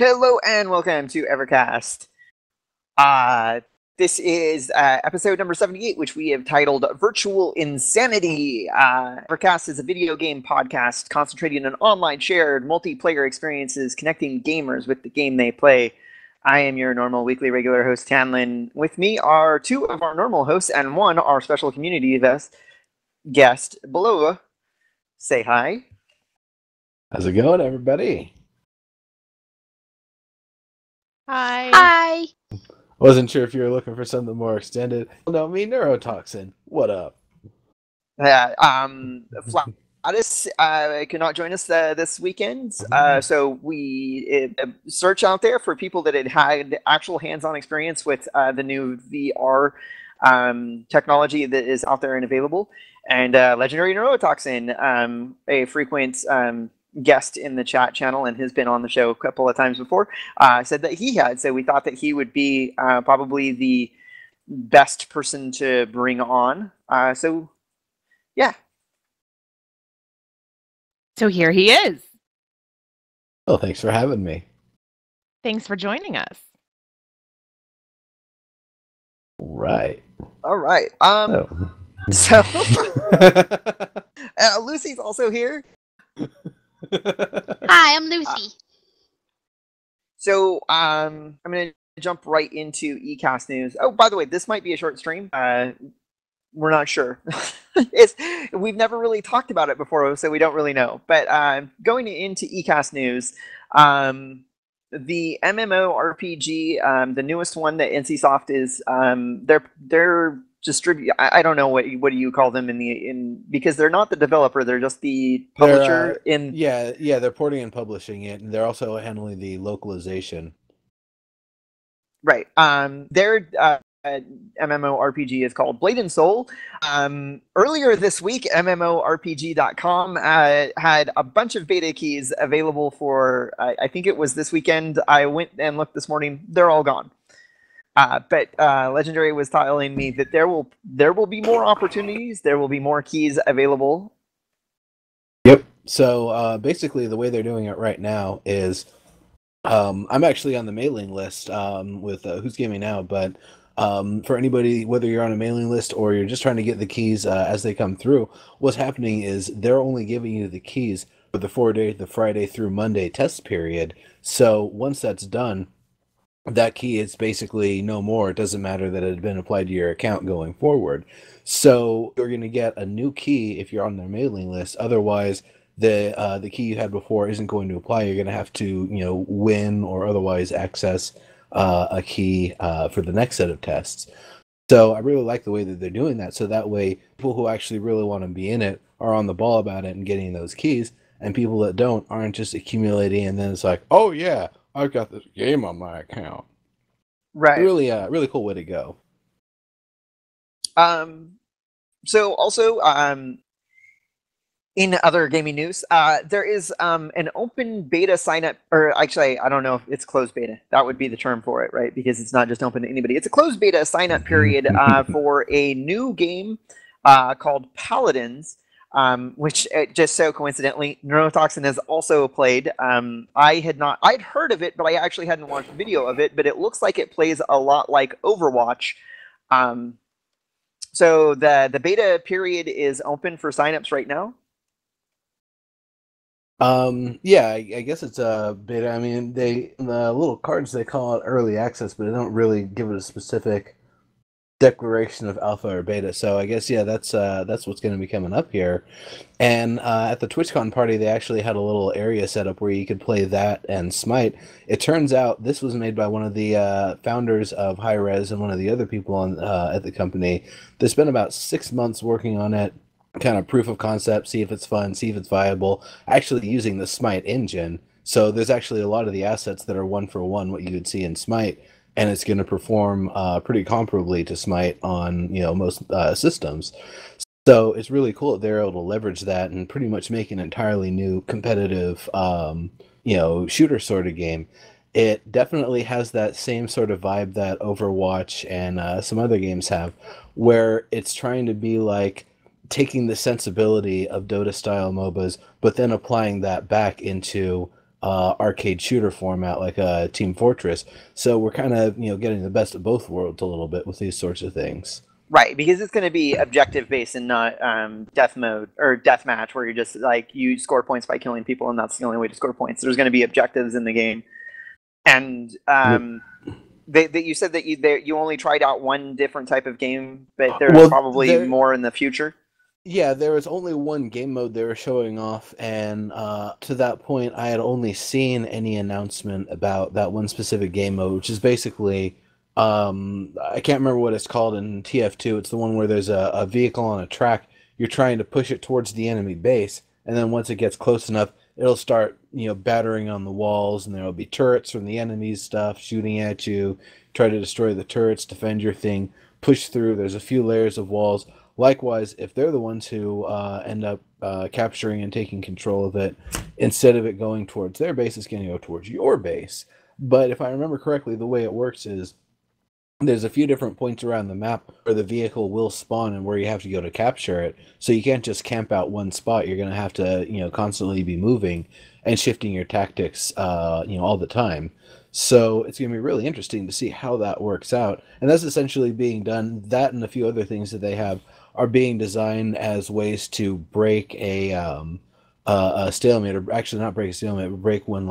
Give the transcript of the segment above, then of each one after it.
Hello and welcome to EverCast. This is episode number 78, which we have titled Virtual Insanity. EverCast is a video game podcast concentrating on online shared multiplayer experiences connecting gamers with the game they play. I am your normal weekly regular host, Tannlin. With me are two of our normal hosts and one our special community guest. Below, say hi. How's it going, everybody? Hi. Wasn't sure if you were looking for something more extended. No, me, Neurotoxin. What up? Flatus cannot join us this weekend, so we search out there for people that had actual hands-on experience with the new VR technology that is out there and available. And Legendary Neurotoxin, a frequent guest in the chat channel and has been on the show a couple of times before, said that he had. So we thought that he would be probably the best person to bring on. So here he is. Oh, thanks for having me. Thanks for joining us. Right. All right. So Lucy's also here. Hi, I'm Lucy. So I'm going to jump right into ECast news. Oh, by the way, this might be a short stream. We're not sure. We've never really talked about it before, so we don't really know. But going into ECast news, the MMORPG, the newest one that NCSoft is, they're distribute. I don't know what do you call them because they're not the developer, they're just the publisher. They're porting and publishing it, and they're also handling the localization. Right. Their MMORPG is called Blade and Soul. Earlier this week, MMORPG.com had a bunch of beta keys available for. I think it was this weekend. I went and looked this morning. They're all gone. But Legendary was telling me that there will be more opportunities. There will be more keys available. Yep. So basically, the way they're doing it right now is, I'm actually on the mailing list with Who's Gaming Now. But for anybody, whether you're on a mailing list or you're just trying to get the keys as they come through, what's happening is they're only giving you the keys for the Friday through Monday test period. So once that's done, that key is basically no more. It doesn't matter that it had been applied to your account going forward. So you're going to get a new key if you're on their mailing list. Otherwise, the key you had before isn't going to apply. You're going to have to win or otherwise access a key for the next set of tests. So I really like the way that they're doing that. So that way, people who actually really want to be in it are on the ball about it and getting those keys, and people that don't aren't just accumulating and then it's like, oh yeah, I've got this game on my account. Right. Really cool way to go. So also, in other gaming news, there is an open beta sign up, or actually, I don't know if it's closed beta. That would be the term for it, right? Because it's not just open to anybody. It's a closed beta sign up period for a new game called Paladins. Which just so coincidentally, Neurotoxin has also played. I'd heard of it, but I actually hadn't watched a video of it, but it looks like it plays a lot like Overwatch. So the beta period is open for signups right now. I guess it's a beta. I mean, the little cards, they call it early access, but they don't really give it a specific declaration of alpha or beta. So I guess that's what's going to be coming up here. And at the TwitchCon party, they actually had a little area set up where you could play that and Smite. It turns out this was made by one of the founders of Hi-Rez and one of the other people on at the company. They spent about 6 months working on it, kind of proof of concept, see if it's fun, see if it's viable, actually using the Smite engine. So there's actually a lot of the assets that are one for one what you would see in Smite, and it's going to perform pretty comparably to Smite on most systems. So it's really cool that they're able to leverage that and pretty much make an entirely new competitive shooter sort of game. It definitely has that same sort of vibe that Overwatch and some other games have, where it's trying to be like taking the sensibility of Dota style MOBAs, but then applying that back into arcade shooter format like a Team Fortress. So we're kind of getting the best of both worlds a little bit with these sorts of things. Right, because it's going to be objective based and not death mode or death match, where you're just like you score points by killing people, and that's the only way to score points. There's going to be objectives in the game, and you said that you only tried out one different type of game, but there's probably more in the future. Yeah, there was only one game mode they were showing off, and to that point, I had only seen any announcement about that one specific game mode, which is basically. I can't remember what it's called in TF2. It's the one where there's a vehicle on a track. You're trying to push it towards the enemy base, and then once it gets close enough, it'll start, battering on the walls, and there'll be turrets from the enemy's stuff shooting at you. Try to destroy the turrets, defend your thing, push through. There's a few layers of walls. Likewise, if they're the ones who end up capturing and taking control of it, instead of it going towards their base, it's going to go towards your base. But if I remember correctly, the way it works is there's a few different points around the map where the vehicle will spawn and where you have to go to capture it. So you can't just camp out one spot. You're going to have to, constantly be moving and shifting your tactics, all the time. So it's going to be really interesting to see how that works out. And that's essentially being done. That and a few other things that they have are being designed as ways to break a stalemate, or actually not break a stalemate, but break when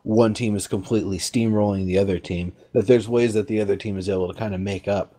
one team is completely steamrolling the other team, that there's ways that the other team is able to kind of make up.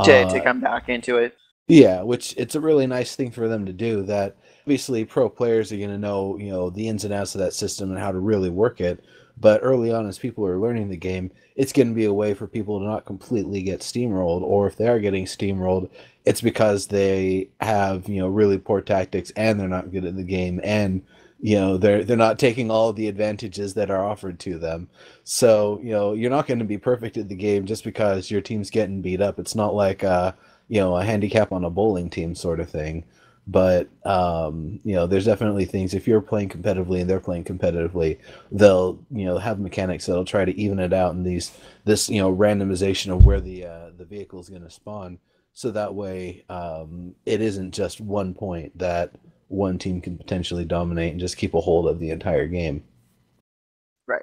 To come back into it. Yeah, which it's a really nice thing for them to do, that obviously pro players are going to know, the ins and outs of that system and how to really work it. But early on, as people are learning the game, it's going to be a way for people to not completely get steamrolled, or if they are getting steamrolled, it's because they have, really poor tactics and they're not good at the game, and they're not taking all of the advantages that are offered to them. So, you're not going to be perfect at the game just because your team's getting beat up. It's not like, a handicap on a bowling team sort of thing. But, there's definitely things, if you're playing competitively and they're playing competitively, they'll, have mechanics that'll try to even it out in this, randomization of where the vehicle is going to spawn. So that way, it isn't just one point that one team can potentially dominate and just keep a hold of the entire game. Right.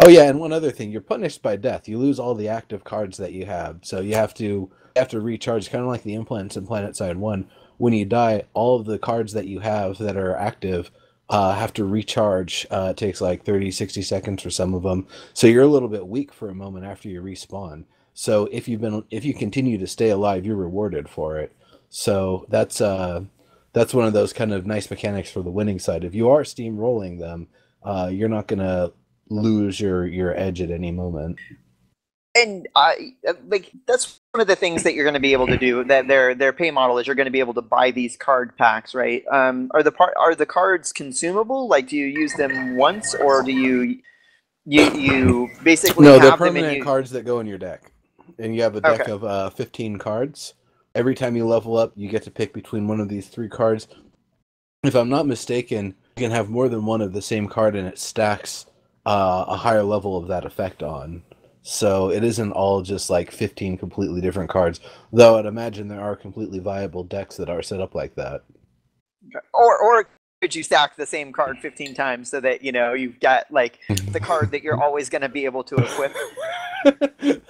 Oh yeah, and one other thing, you're punished by death. You lose all the active cards that you have. So you have to recharge, kind of like the implants in PlanetSide 1. When you die, all of the cards that you have that are active have to recharge. It takes like 30, 60 seconds for some of them. So you're a little bit weak for a moment after you respawn. So if you continue to stay alive, you're rewarded for it. So that's one of those kind of nice mechanics for the winning side. If you are steamrolling them, you're not going to lose your edge at any moment. And that's one of the things that you're going to be able to do. That their pay model is you're going to be able to buy these card packs, right? Are the cards consumable? Like, do you use them once, or do you basically no? Have They're them permanent cards that go in your deck, and you have a deck of 15 cards. Every time you level up, you get to pick between one of these 3 cards. If I'm not mistaken, you can have more than one of the same card, and it stacks a higher level of that effect on. So it isn't all just like 15 completely different cards, though I'd imagine there are completely viable decks that are set up like that. Or could you stack the same card 15 times so that, you've got like the card that you're always going to be able to equip?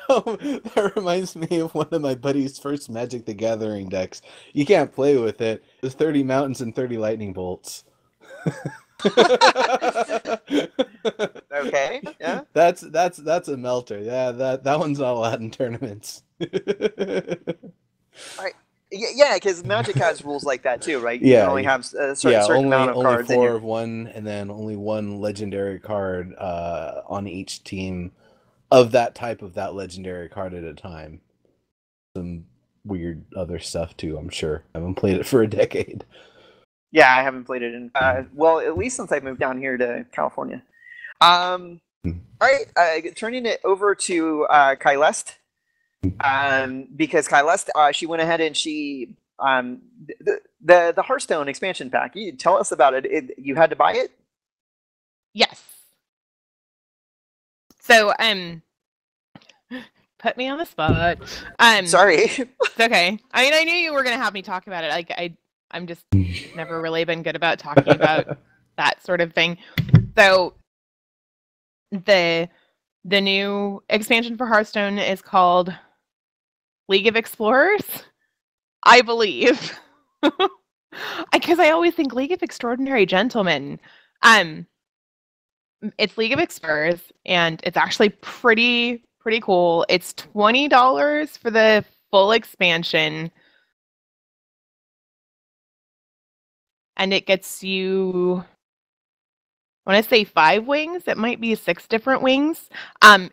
Oh, that reminds me of one of my buddy's first Magic the Gathering decks. You can't play with it. There's 30 mountains and 30 lightning bolts. Okay, yeah. That's a melter. Yeah, that one's not allowed in tournaments. Right. Yeah, because Magic has rules like that too, right? You Yeah, can only have a certain amount of cards. Only 4 of one, and then only 1 legendary card on each team of that type of that legendary card at a time. Some weird other stuff too, I'm sure. I haven't played it for a decade. Yeah, I haven't played it in at least since I moved down here to California. All right, turning it over to Caeleste, because Caeleste, she went ahead and she the Hearthstone expansion pack. You tell us about it. You had to buy it? Yes. So put me on the spot. Sorry. It's okay. I mean, I knew you were gonna have me talk about it. Like I'm just never really been good about talking about that sort of thing. So The new expansion for Hearthstone is called League of Explorers, I believe. Because I always think League of Extraordinary Gentlemen. It's League of Explorers, and it's actually pretty cool. It's $20 for the full expansion, and it gets you, I want to say 5 wings. It might be 6 different wings.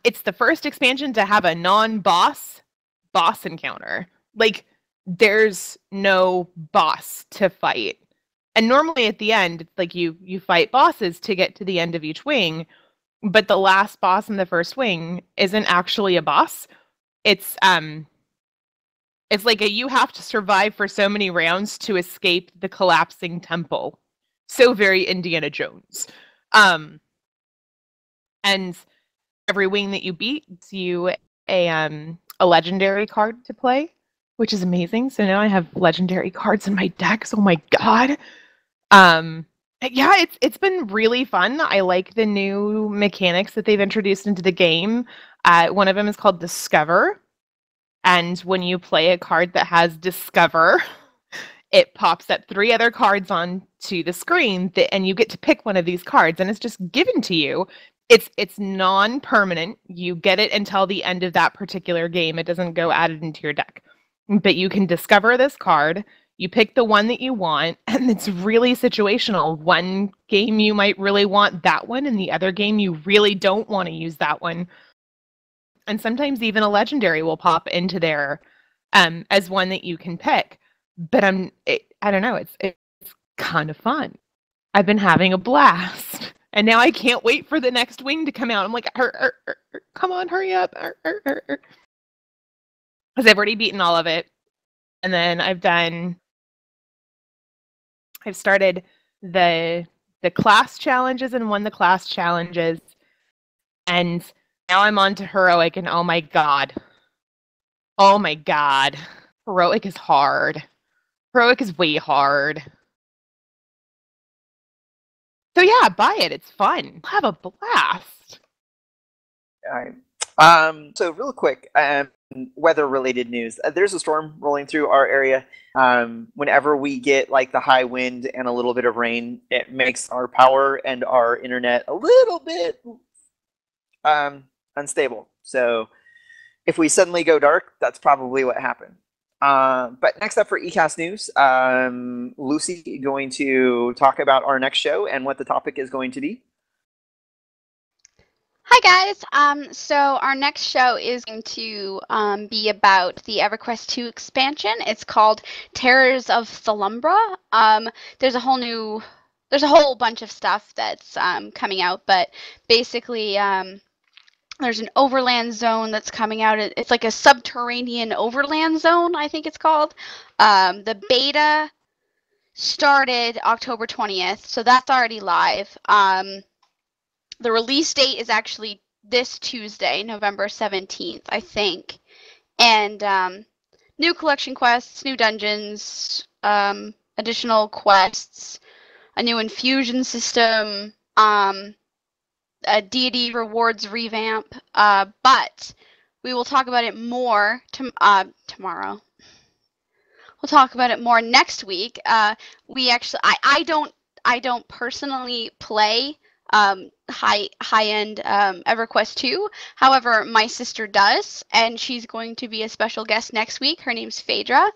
It's the first expansion to have a non-boss encounter. Like, there's no boss to fight. And normally at the end, like you fight bosses to get to the end of each wing, but the last boss in the first wing isn't actually a boss. It's like you have to survive for so many rounds to escape the collapsing temple. So very Indiana Jones. And every wing that you beat gives you a legendary card to play, which is amazing. So now I have legendary cards in my decks. Oh my god. Yeah, it's been really fun. I like the new mechanics that they've introduced into the game. One of them is called Discover. And when you play a card that has Discover, it pops up 3 other cards onto the screen, and you get to pick one of these cards, and it's just given to you. It's non-permanent. You get it until the end of that particular game. It doesn't go added into your deck. But you can discover this card. You pick the one that you want, and it's really situational. One game you might really want that one, and the other game you really don't want to use that one. And sometimes even a legendary will pop into there as one that you can pick. But I don't know, it's kind of fun. I've been having a blast. And now I can't wait for the next wing to come out. I'm like, come on, hurry up. Because I've already beaten all of it. And then I've started the class challenges and won the class challenges. And now I'm on to heroic, and oh my god. Oh my god. Heroic is hard. Heroic is way hard. So yeah, buy it. It's fun. We'll have a blast. All right. So real quick, weather-related news. There's a storm rolling through our area. Whenever we get like the high wind and a little bit of rain, it makes our power and our internet a little bit unstable. So if we suddenly go dark, that's probably what happened. But next up for ECast News, Lucy going to talk about our next show and what the topic is going to be. Hi guys, so our next show is going to be about the EverQuest II expansion. It's called Terrors of Thalumbra. There's a whole bunch of stuff that's coming out, but basically there's an overland zone that's coming out. It's like a subterranean overland zone, I think it's called. The beta started October 20th, so that's already live. The release date is actually this Tuesday, November 17th, I think. And new collection quests, new dungeons, additional quests, a new infusion system, a deity rewards revamp. But we will talk about it more tomorrow. We'll talk about it more next week. I don't personally play high-end EverQuest II. However, my sister does, and she's going to be a special guest next week. Her name's Phaedra.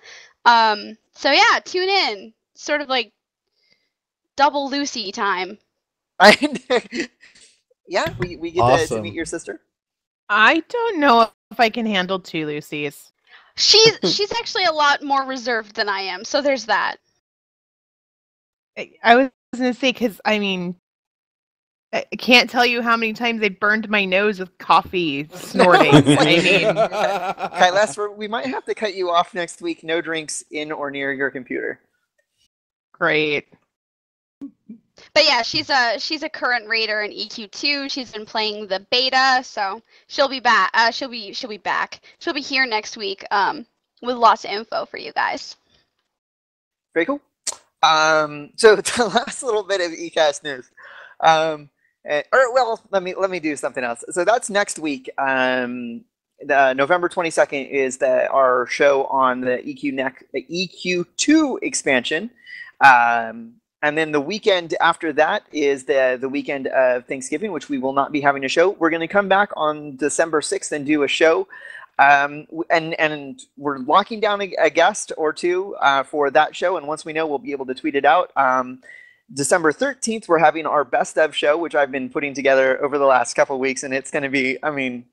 So yeah, tune in. Sort of like double Lucy time. Yeah, we get Awesome. to meet your sister. I don't know if I can handle 2 Lucys. She's actually a lot more reserved than I am, so there's that. I was going to say, because, I mean, I can't tell you how many times I burned my nose with coffee snorting. I mean, Caeleste, we might have to cut you off next week. No drinks in or near your computer. great. But yeah, she's a current raider in EQ2. She's been playing the beta, so she'll be back. She'll be back. She'll be here next week with lots of info for you guys. Very cool. So the last little bit of ECast news. Or well, let me do something else. So that's next week. The November 22nd is our show on the EQ2 expansion. And then the weekend after that is the weekend of Thanksgiving, which we will not be having a show. We're going to come back on December 6th and do a show. And we're locking down a guest or two for that show. And once we know, we'll be able to tweet it out. December 13th, we're having our best of show, which I've been putting together over the last couple of weeks. And it's going to be, I mean,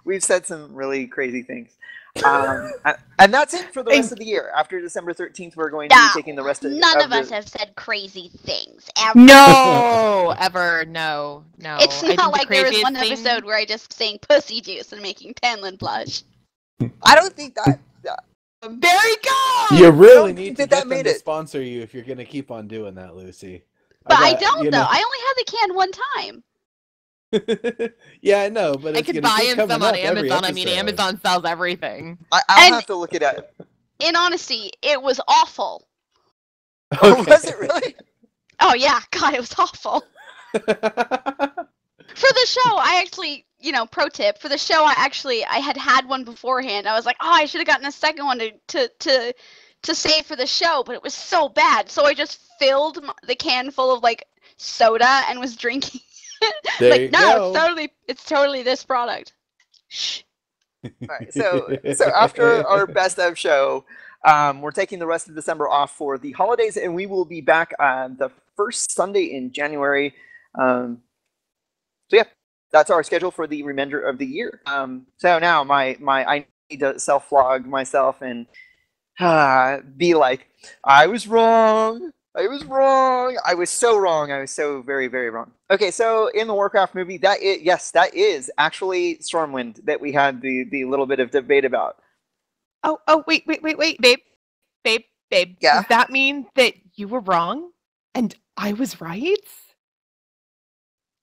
we've said some really crazy things. And that's it for the rest of the year. After December 13th, we're going to be taking the rest of none of us have said crazy things ever. No, ever, no. It's not like there was one episode where I just saying pussy juice and making Tannlin blush. I don't think that. There you go. You really need to get them to sponsor you if you're going to keep on doing that, Lucy. But I don't, though. I only had the can one time. Yeah, I know, but I could buy him some on Amazon. I mean, Amazon sells everything. I'll have to look it up. In honesty, it was awful. Okay. Was it really? Oh yeah, God, it was awful. For the show, I actually, pro tip for the show, I had one beforehand. I was like, oh, I should have gotten a second one to save for the show, but it was so bad. So I just filled the can full of like soda and was drinking. Like, no, it's totally this product. Shh. All right, so after our best of show, we're taking the rest of December off for the holidays, and we will be back the first Sunday in January. So yeah, that's our schedule for the remainder of the year. So now I need to self-flog myself and be like, I was wrong. I was wrong. I was so wrong. I was so very, very wrong. Okay, so in the Warcraft movie, that is actually Stormwind that we had the little bit of debate about. Oh, wait, babe. Yeah? Does that mean that you were wrong and I was right?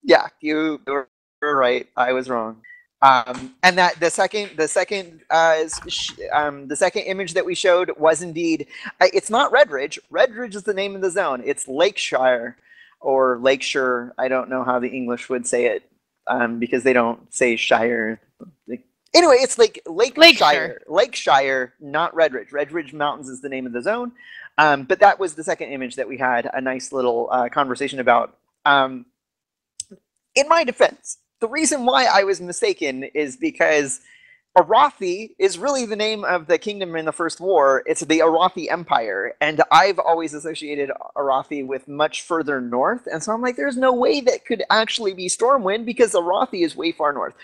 Yeah, you were right. I was wrong. And that the second image that we showed was indeed, it's not Redridge. Redridge is the name of the zone. It's Lakeshire or Lakeshire. I don't know how the English would say it because they don't say Shire. Anyway, it's like Lakeshire, not Redridge. Redridge Mountains is the name of the zone. But that was the second image that we had a nice little conversation about. In my defense, the reason why I was mistaken is because Arathi is really the name of the kingdom in the First War. It's the Arathi Empire, and I've always associated Arathi with much further north, and so I'm like, there's no way that could actually be Stormwind because Arathi is way far north.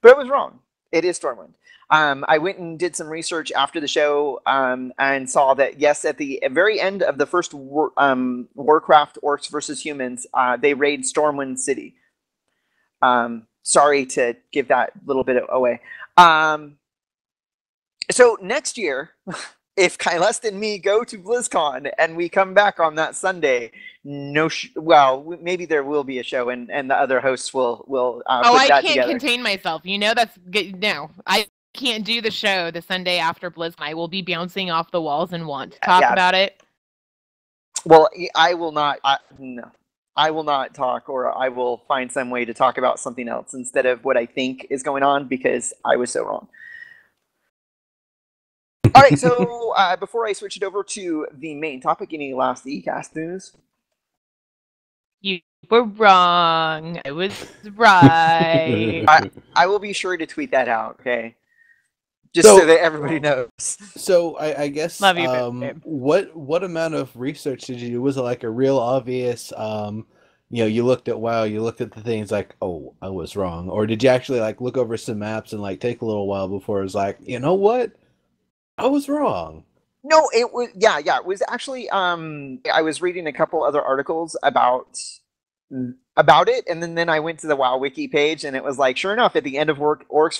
But I was wrong. It is Stormwind. I went and did some research after the show and saw that, yes, at the very end of the first Warcraft Orcs versus Humans, they raid Stormwind City. Sorry to give that little bit away. So next year, if Caeleste and me go to BlizzCon and we come back on that Sunday, maybe there will be a show and the other hosts will put that together. I can't contain myself. That's good. No, I can't do the show the Sunday after BlizzCon. I will be bouncing off the walls and want to talk about it. Well, I will not. No. I will not talk, or I will find some way to talk about something else instead of what I think is going on because I was so wrong. All right, so before I switch it over to the main topic, any last ECast news? You were wrong. I was right. I will be sure to tweet that out, okay? Just so that everybody knows. So I guess love you, babe. What amount of research did you do? Was it like a real obvious you looked at WoW, you looked at the things like, oh, I was wrong, or did you actually like look over some maps and like take a little while before it was like, you know what, I was wrong? No, it was it was actually I was reading a couple other articles about it, and then I went to the WoW wiki page, and it was like, sure enough, at the end of Orcs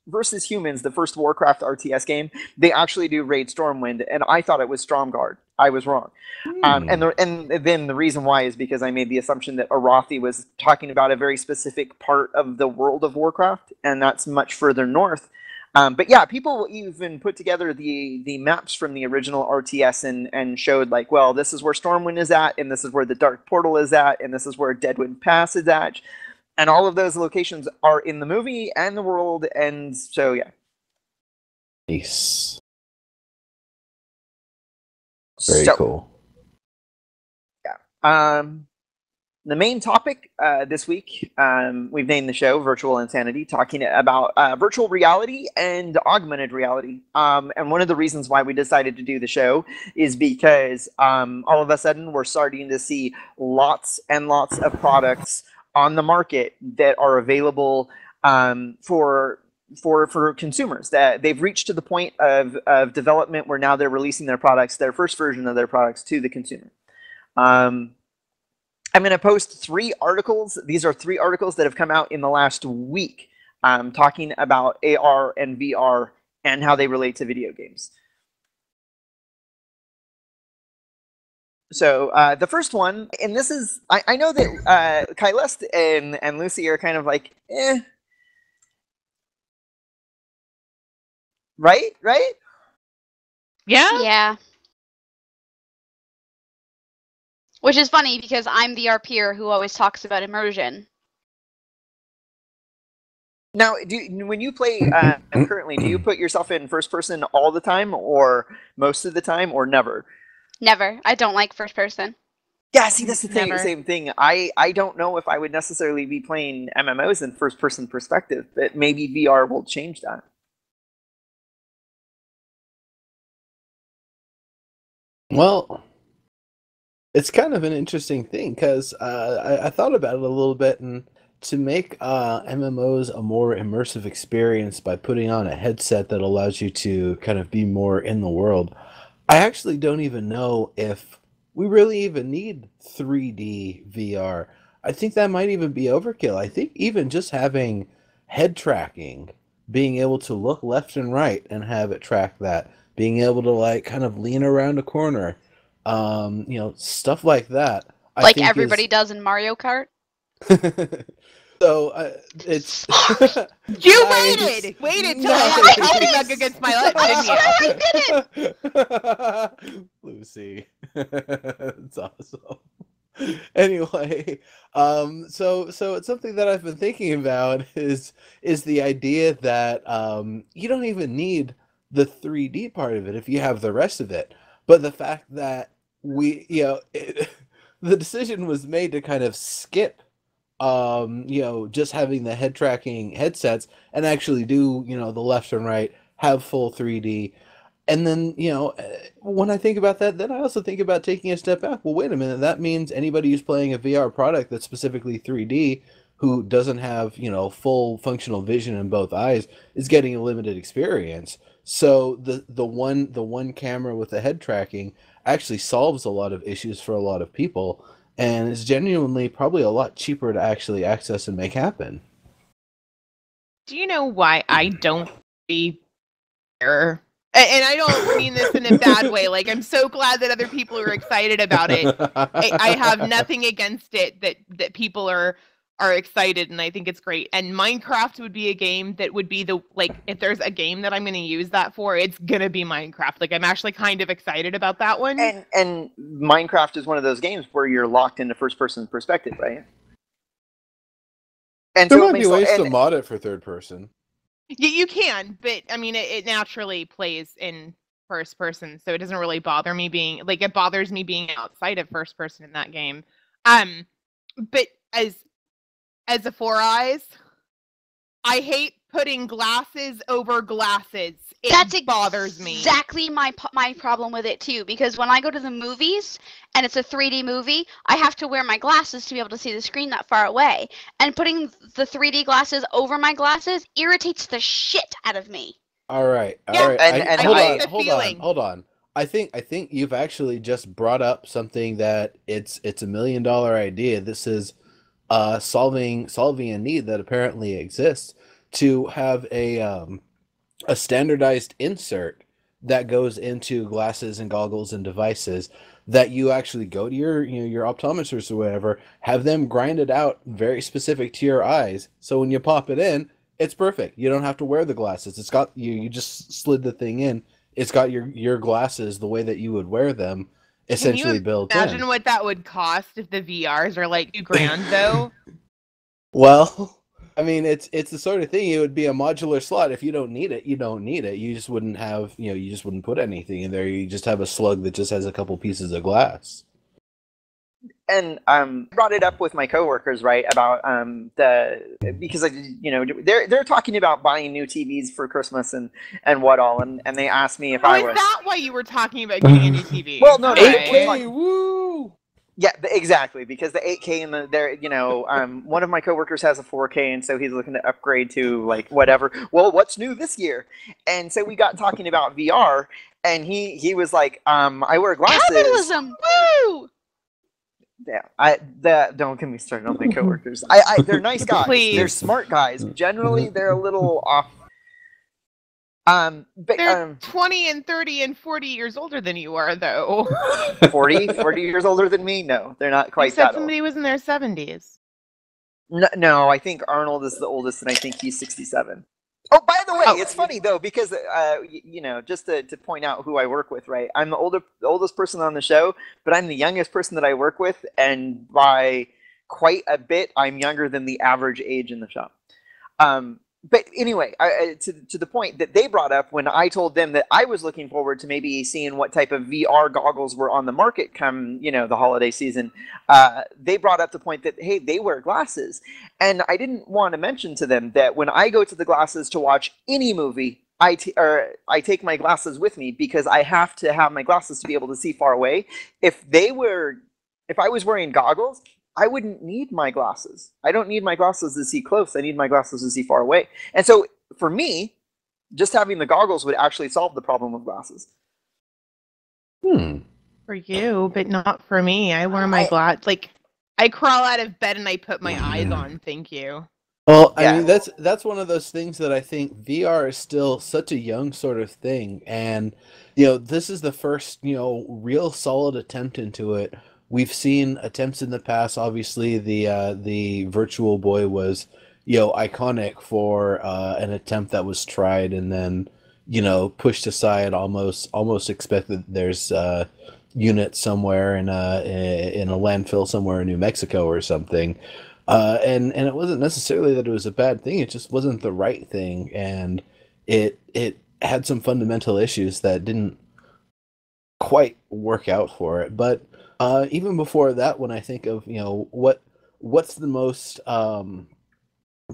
versus Humans, the first Warcraft RTS game, they actually do raid Stormwind, and I thought it was Stromgarde. I was wrong. And then the reason why is because I made the assumption that Arathi was talking about a very specific part of the world of Warcraft, and that's much further north. But yeah, people even put together the maps from the original RTS and showed like, well, this is where Stormwind is at, and this is where the Dark Portal is at, and this is where Deadwind Pass is at. And all of those locations are in the movie and the world, and so yeah. Nice. Very cool. Yeah. The main topic this week, we've named the show Virtual Insanity, talking about virtual reality and augmented reality. And one of the reasons why we decided to do the show is because all of a sudden we're starting to see lots and lots of products on the market that are available for consumers, that they've reached to the point of development where now they're releasing their products, their first version of their products, to the consumer. I'm going to post 3 articles. These are 3 articles that have come out in the last week talking about AR and VR and how they relate to video games. So the first one, and this is, I know that Caeleste and Lucy are kind of like, eh. Right? Yeah? Yeah. Which is funny because I'm the RPer who always talks about immersion. Now, when you play currently, do you put yourself in first person all the time, or most of the time, or never? Never. I don't like first person. Yeah, see, that's the thing. Never. Same thing. I don't know if I would necessarily be playing MMOs in first person perspective, but maybe VR will change that. Well, it's kind of an interesting thing because I thought about it a little bit, and to make MMOs a more immersive experience by putting on a headset that allows you to kind of be more in the world, I actually don't even know if we really even need 3D VR. I think that might even be overkill. I think even just having head tracking, being able to look left and right and have it track that, being able to like kind of lean around a corner, stuff like that. Like everybody does in Mario Kart? So it's You waited till I had my back against my lips, didn't you? Lucy. It's awesome. Anyway, so it's something that I've been thinking about is the idea that you don't even need the 3D part of it if you have the rest of it. But the fact that the decision was made to kind of skip just having the head tracking headsets and actually do, the left and right, have full 3D. And then, when I think about that, then I also think about taking a step back. Well, wait a minute. That means anybody who's playing a VR product that's specifically 3D, who doesn't have, full functional vision in both eyes, is getting a limited experience. So the one camera with the head tracking actually solves a lot of issues for a lot of people, and is genuinely probably a lot cheaper to actually access and make happen. Do you know why I don't see VR? And I don't mean this in a bad way. Like, I'm so glad that other people are excited about it. I have nothing against it that people are excited, and I think it's great. And Minecraft would be a game that would be if there's a game that I'm going to use that for, it's going to be Minecraft. Like, I'm actually kind of excited about that one. And Minecraft is one of those games where you're locked into first person perspective, right? And there might be ways to mod it for third person. You can, but I mean, it naturally plays in first person, so it doesn't really bother me it bothers me being outside of first person in that game. But as a Four Eyes, I hate putting glasses over glasses. It bothers me. Exactly my problem with it too, because when I go to the movies and it's a 3D movie, I have to wear my glasses to be able to see the screen that far away. And putting the 3D glasses over my glasses irritates the shit out of me. All right. And hold on. I think you've actually just brought up something that it's $1 million idea. This is solving a need that apparently exists, to have a standardized insert that goes into glasses and goggles and devices that you actually go to your optometrist or whatever, have them grind it out very specific to your eyes, so when you pop it in, It's perfect. You don't have to wear the glasses. It's got you just slid the thing in. It's got your glasses the way that you would wear them, essentially built in. Imagine what that would cost if the VRs are like $2,000 though. Well, I mean, it's the sort of thing. It would be a modular slot. If you don't need it, you don't need it. You just wouldn't have, you just wouldn't put anything in there. You just have a slug that just has a couple pieces of glass. And brought it up with my coworkers, right, about because they're talking about buying new TVs for Christmas and what all, and they asked me if I was. Is that why you were talking about getting a new TV? Well, no, 8K, woo! Yeah, exactly, because the 8K and there, one of my coworkers has a 4K, and so he's looking to upgrade to like whatever. Well, what's new this year? And so we got talking about VR, and he was like, I wear glasses. Capitalism, woo! Yeah, don't get me started on my coworkers. They're nice guys. Please. They're smart guys. Generally, they're a little off. But they're 20 and 30 and 40 years older than you are, though. 40 years older than me? No, they're not quite you said that somebody old. was in their 70s. No, I think Arnold is the oldest, and I think he's 67. Oh, by the way, it's funny though, because just to point out who I work with, right? I'm the oldest person on the show, but I'm the youngest person that I work with, and by quite a bit, I'm younger than the average age in the shop. But anyway, to the point that they brought up when I told them that I was looking forward to maybe seeing what type of VR goggles were on the market come, the holiday season, they brought up the point that, hey, they wear glasses. And I didn't want to mention to them that when I go to the glasses to watch any movie, I take my glasses with me because I have to have my glasses to be able to see far away. If I was wearing goggles, I wouldn't need my glasses. I don't need my glasses to see close. I need my glasses to see far away. And so for me, just having the goggles would actually solve the problem of glasses. For you, but not for me. I wear my glasses. Like, I crawl out of bed and I put my eyes on. Thank you. Well, I mean, that's one of those things that I think VR is still such a young sort of thing. And, this is the first, real solid attempt into it. We've seen attempts in the past. Obviously, the Virtual Boy was, iconic for an attempt that was tried and then, pushed aside. Almost expected there's units somewhere in a landfill somewhere in New Mexico or something, and it wasn't necessarily that it was a bad thing. It just wasn't the right thing, and it had some fundamental issues that didn't quite work out for it, but. Even before that, when I think of, what's the most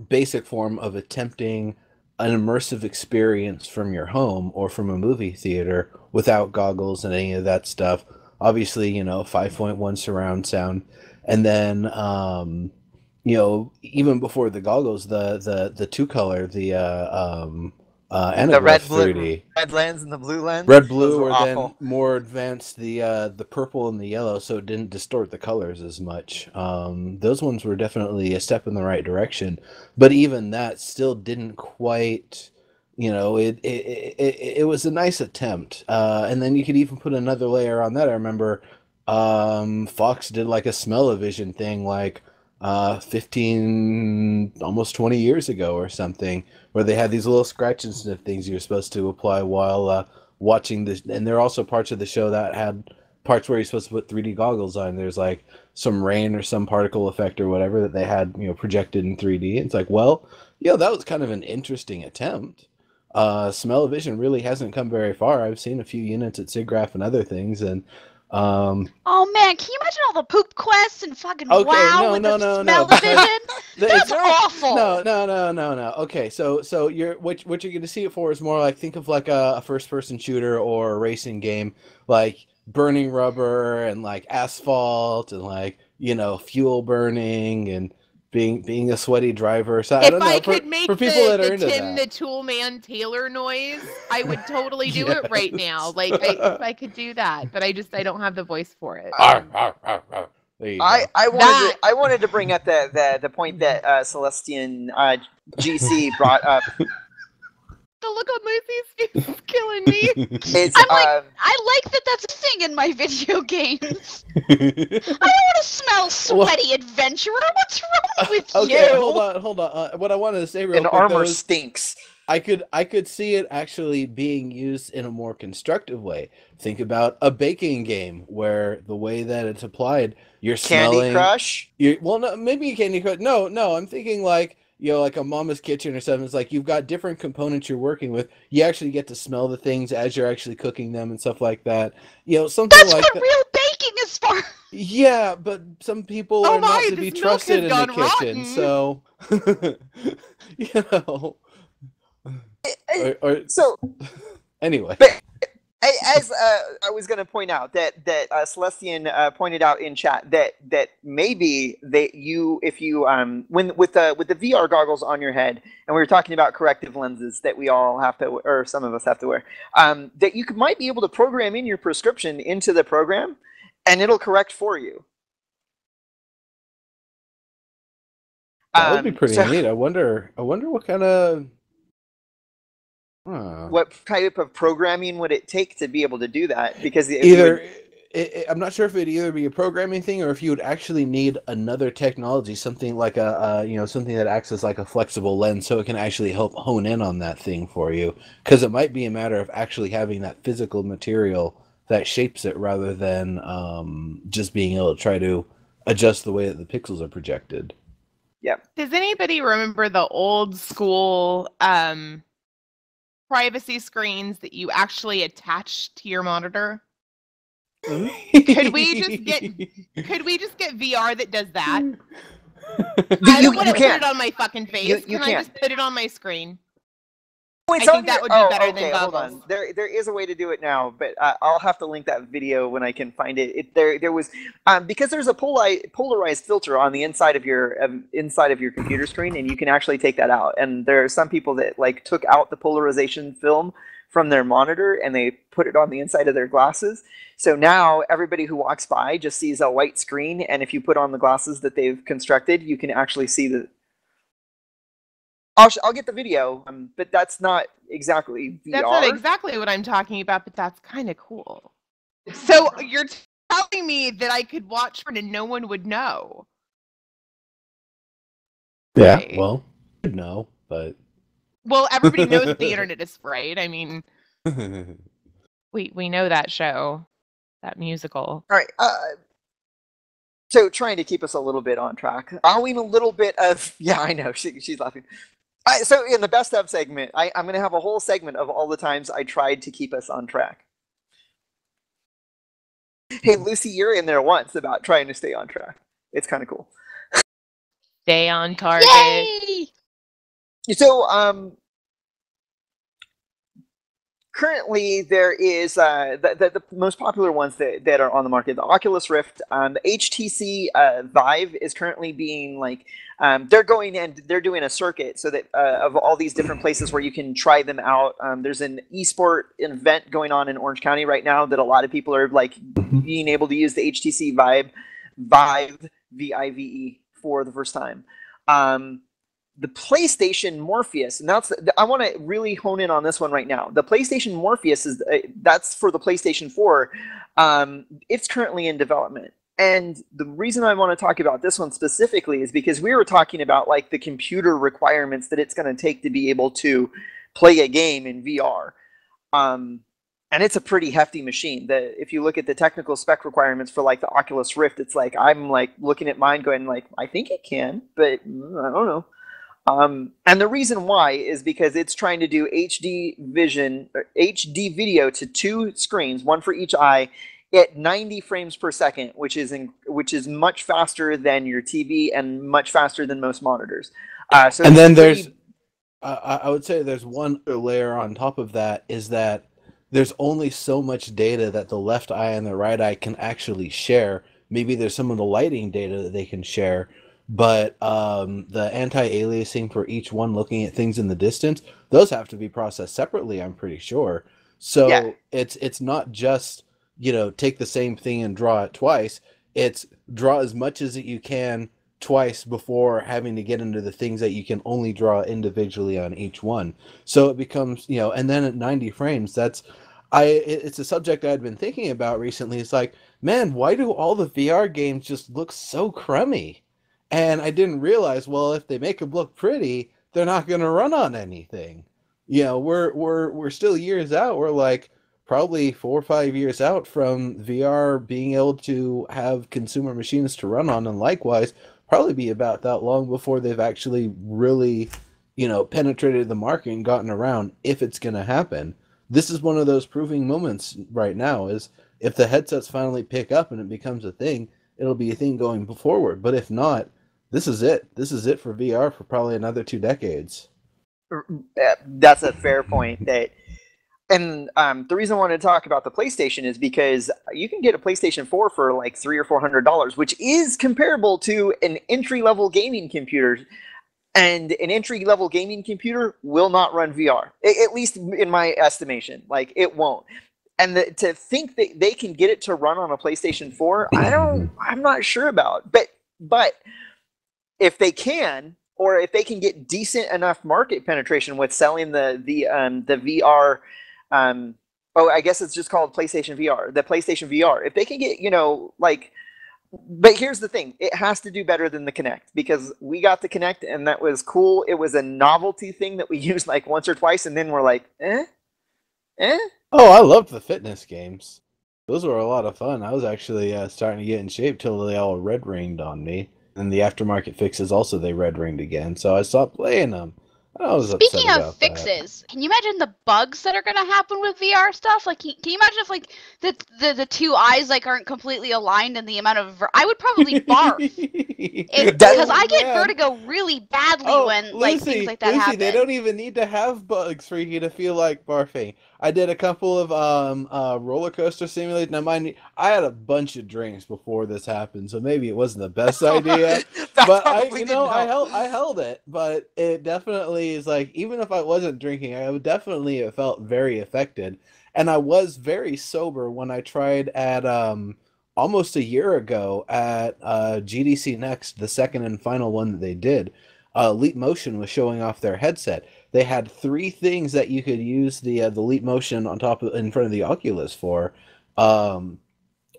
basic form of attempting an immersive experience from your home or from a movie theater without goggles and any of that stuff, obviously, 5.1 surround sound. And then, even before the goggles, the two color, the red 3D. Red lens and the blue lens. Red blue, or then more advanced the purple and the yellow, so it didn't distort the colors as much. Those ones were definitely a step in the right direction, but even that still didn't quite. It was a nice attempt, and then you could even put another layer on that. I remember Fox did like a smell-o-vision thing, like 15, almost 20 years ago or something, where they had these little scratch and sniff things you're supposed to apply while watching this. And there are also parts of the show that had parts where you're supposed to put 3D goggles on. There's like some rain or some particle effect or whatever that they had, projected in 3D. It's like, well, that was kind of an interesting attempt. Smell-o-vision really hasn't come very far. I've seen a few units at SIGGRAPH and other things, and oh man, can you imagine all the poop quests and fucking okay, wow with the smell-o-vision? That's awful. No. Okay, so what you're gonna see it for is more like, think of like a first-person shooter or a racing game, like burning rubber and like asphalt and like fuel burning and being a sweaty driver. So I don't know. If I could make for people that are the into Tim that. the Toolman Taylor noise, I would totally do it right now. Like if I could do that, but I don't have the voice for it. There you go. I wanted to bring up the point that Celestian GC brought up. The look on Lucy's face is killing me. It's I'm like, I like that that's a thing in my video games. I don't want to smell sweaty adventurer. What's wrong with Okay, you? hold on. What I wanted to say real and quick armor though is stinks. I could see it actually being used in a more constructive way. Think about a baking game where the way that it's applied, you're Candy smelling. Crush. Well, no, maybe Candy Crush. No, I'm thinking like like a Mama's Kitchen or something. It's like you've got different components you're working with. You actually get to smell the things as you're actually cooking them and stuff like that. Something That's like what that. real baking is for. Yeah, but some people Oh are not my, to be this milk trusted has in the gone kitchen, rotten. so you know. So anyway, as I was going to point out that Celestian pointed out in chat that maybe if you when with the VR goggles on your head, and we were talking about corrective lenses that we all have to, or some of us have to wear, that you might be able to program in your prescription into the program, and it'll correct for you. that would be pretty neat. I wonder what kind of what type of programming would it take to be able to do that? Because I'm not sure if it'd either be a programming thing or if you would actually need another technology, something like something that acts as like a flexible lens, so it can actually help hone in on that thing for you. Because it might be a matter of actually having that physical material that shapes it, rather than just being able to try to adjust the way that the pixels are projected. Yeah. Does anybody remember the old school privacy screens that you actually attach to your monitor? Could we just get VR that does that? I don't want to put it on my fucking face. Can I just put it on my screen? I think that would be better than goggles. Hold on. There is a way to do it now, but I'll have to link that video when I can find it. There was because there's a polarized filter on the inside of your computer screen, and you can actually take that out. And there are some people that like took out the polarization film from their monitor and they put it on the inside of their glasses. So now everybody who walks by just sees a white screen, and if you put on the glasses that they've constructed, you can actually see the. I'll get the video, but that's not exactly VR. That's not exactly what I'm talking about, but that's kind of cool. So you're telling me that I could watch for it and no one would know? Yeah, Okay. well, no, but... Well, everybody knows that the internet is frayed. I mean, we know that show, that musical. All right. So trying to keep us a little bit on track. Following a little bit of... Yeah, I know. She's laughing. So in the best of segment, I'm going to have a whole segment of all the times I tried to keep us on track. Hey, Lucy, you're in there once about trying to stay on track. It's kind of cool. Stay on target. Yay! So, currently there is the most popular ones that are on the market. The Oculus Rift, the HTC Vive is currently being like, they're going and they're doing a circuit so that of all these different places where you can try them out. There's an esport event going on in Orange County right now that a lot of people are like being able to use the HTC Vive VIVE for the first time. The PlayStation Morpheus, and I want to really hone in on this one right now. The PlayStation Morpheus that's for the PlayStation 4. It's currently in development. And the reason I want to talk about this one specifically is because we were talking about like the computer requirements that it's going to take to be able to play a game in VR. And it's a pretty hefty machine. If you look at the technical spec requirements for like the Oculus Rift, it's like I'm like looking at mine going like, I think it can, but I don't know. And the reason why is because it's trying to do HD video to 2 screens, one for each eye, at 90 frames per second, which is much faster than your TV and much faster than most monitors. So and then I would say there's one layer on top of that, is that there's only so much data that the left eye and the right eye can actually share. Maybe there's some of the lighting data that they can share, but the anti-aliasing for each one looking at things in the distance, those have to be processed separately, I'm pretty sure. So yeah. It's not just, take the same thing and draw it twice. It's draw as much as you can twice before having to get into the things that you can only draw individually on each one. So it becomes, and then at 90 frames, it's a subject I'd been thinking about recently. It's like, man, why do all the VR games just look so crummy? And I didn't realize, well, if they make them look pretty, they're not going to run on anything. We're still years out. We're like probably 4 or 5 years out from VR being able to have consumer machines to run on, and likewise, probably be about that long before they've actually really, penetrated the market and gotten around, if it's going to happen. This is one of those proving moments right now, is if the headsets finally pick up and it becomes a thing, it'll be a thing going forward. But if not, this is it. This is it for VR for probably another 2 decades. That's a fair point. And the reason I wanted to talk about the PlayStation is because you can get a PlayStation 4 for like $300 or $400, which is comparable to an entry-level gaming computer. And an entry-level gaming computer will not run VR, at least in my estimation. Like, it won't. And to think that they can get it to run on a PlayStation 4, I'm not sure about. But if they can, or if they can get decent enough market penetration with selling the VR, I guess it's just called PlayStation VR, the PlayStation VR. If they can get, but here's the thing, it has to do better than the Kinect, because we got the Kinect and that was cool. It was a novelty thing that we used like once or twice, and then we're like, eh? Oh, I loved the fitness games. Those were a lot of fun. I was actually starting to get in shape till they all red ringed on me. And the aftermarket fixes also, they red ringed again, so I stopped playing them. I was Speaking upset of about fixes, can you imagine the bugs that are going to happen with VR stuff? Like, can you imagine if like the two eyes like aren't completely aligned, and the amount of I would probably barf because I get vertigo really badly when like things like that happen. They don't even need to have bugs for you to feel like barfing. I did a couple of roller coaster simulators. Now, mind you, I had a bunch of drinks before this happened, so maybe it wasn't the best idea. But I held it. But it definitely is like, even if I wasn't drinking, I would definitely have felt very affected. And I was very sober when I tried at almost a year ago at GDC Next, the second and final one that they did. Leap Motion was showing off their headset. They had 3 things that you could use the Leap Motion in front of the Oculus for, and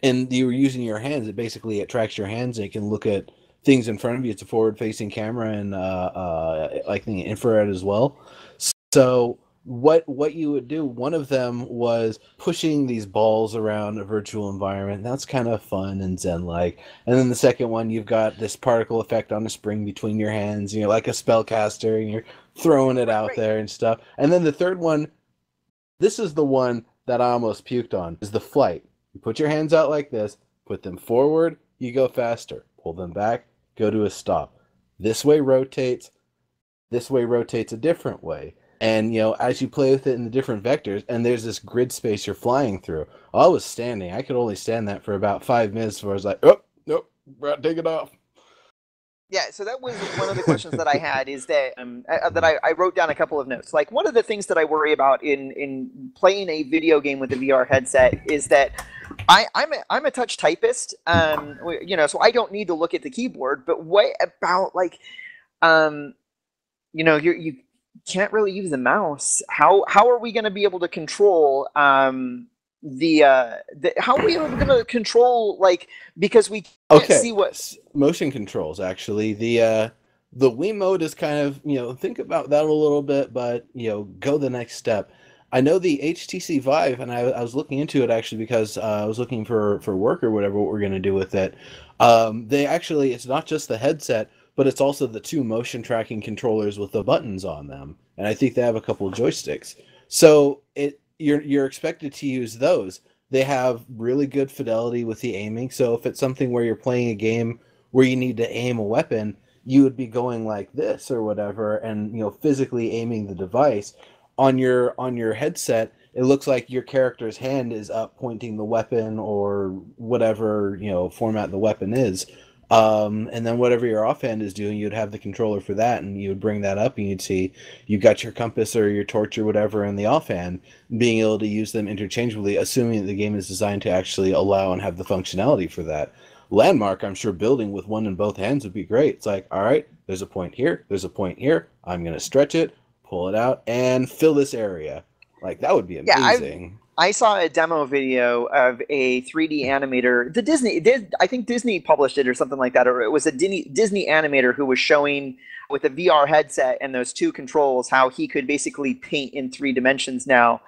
you were using your hands. It tracks your hands, and it can look at things in front of you. It's a forward-facing camera, and like the infrared as well. So what you would do, one of them was pushing these balls around a virtual environment. That's kind of fun and zen-like. And then the second one, you've got this particle effect on a spring between your hands, and you're like a spellcaster, and you're throwing it out there and stuff. And then the third one, this is the one that I almost puked on, is the flight. You put your hands out like this, put them forward, you go faster. Pull them back, go to a stop. This way rotates a different way. And, as you play with it in the different vectors, and there's this grid space you're flying through. I was standing. I could only stand that for about 5 minutes before I was like, oh, nope, take it off. Yeah, so that was one of the questions that I had, is that I wrote down a couple of notes. Like, one of the things that I worry about in playing a video game with a VR headset is that I'm a touch typist, so I don't need to look at the keyboard. But what about you can't really use the mouse. How are we going to be able to control how are we going to control, because we can't see what motion controls? Actually, the Wii mode is kind of, think about that a little bit, but go the next step. I know the HTC Vive, and I was looking into it actually because I was looking for work or whatever, what we're going to do with it. It's not just the headset, but it's also the 2 motion tracking controllers with the buttons on them. And I think they have a couple of joysticks. So you're expected to use those. They have really good fidelity with the aiming. So if it's something where you're playing a game where you need to aim a weapon, you would be going like this or whatever, and physically aiming the device. On your headset, it looks like your character's hand is up pointing the weapon or whatever format the weapon is. And then whatever your offhand is doing, you'd have the controller for that, and you would bring that up, and you'd see you got your compass or your torch or whatever in the offhand, being able to use them interchangeably, assuming that the game is designed to actually allow and have the functionality for that. Landmark, I'm sure building with one in both hands would be great. It's like, all right, there's a point here, there's a point here. I'm going to stretch it, pull it out, and fill this area. Like, that would be amazing. I saw a demo video of a 3D animator. I think Disney published it or something like that, or it was a Disney animator who was showing with a VR headset and those two controls how he could basically paint in 3 dimensions now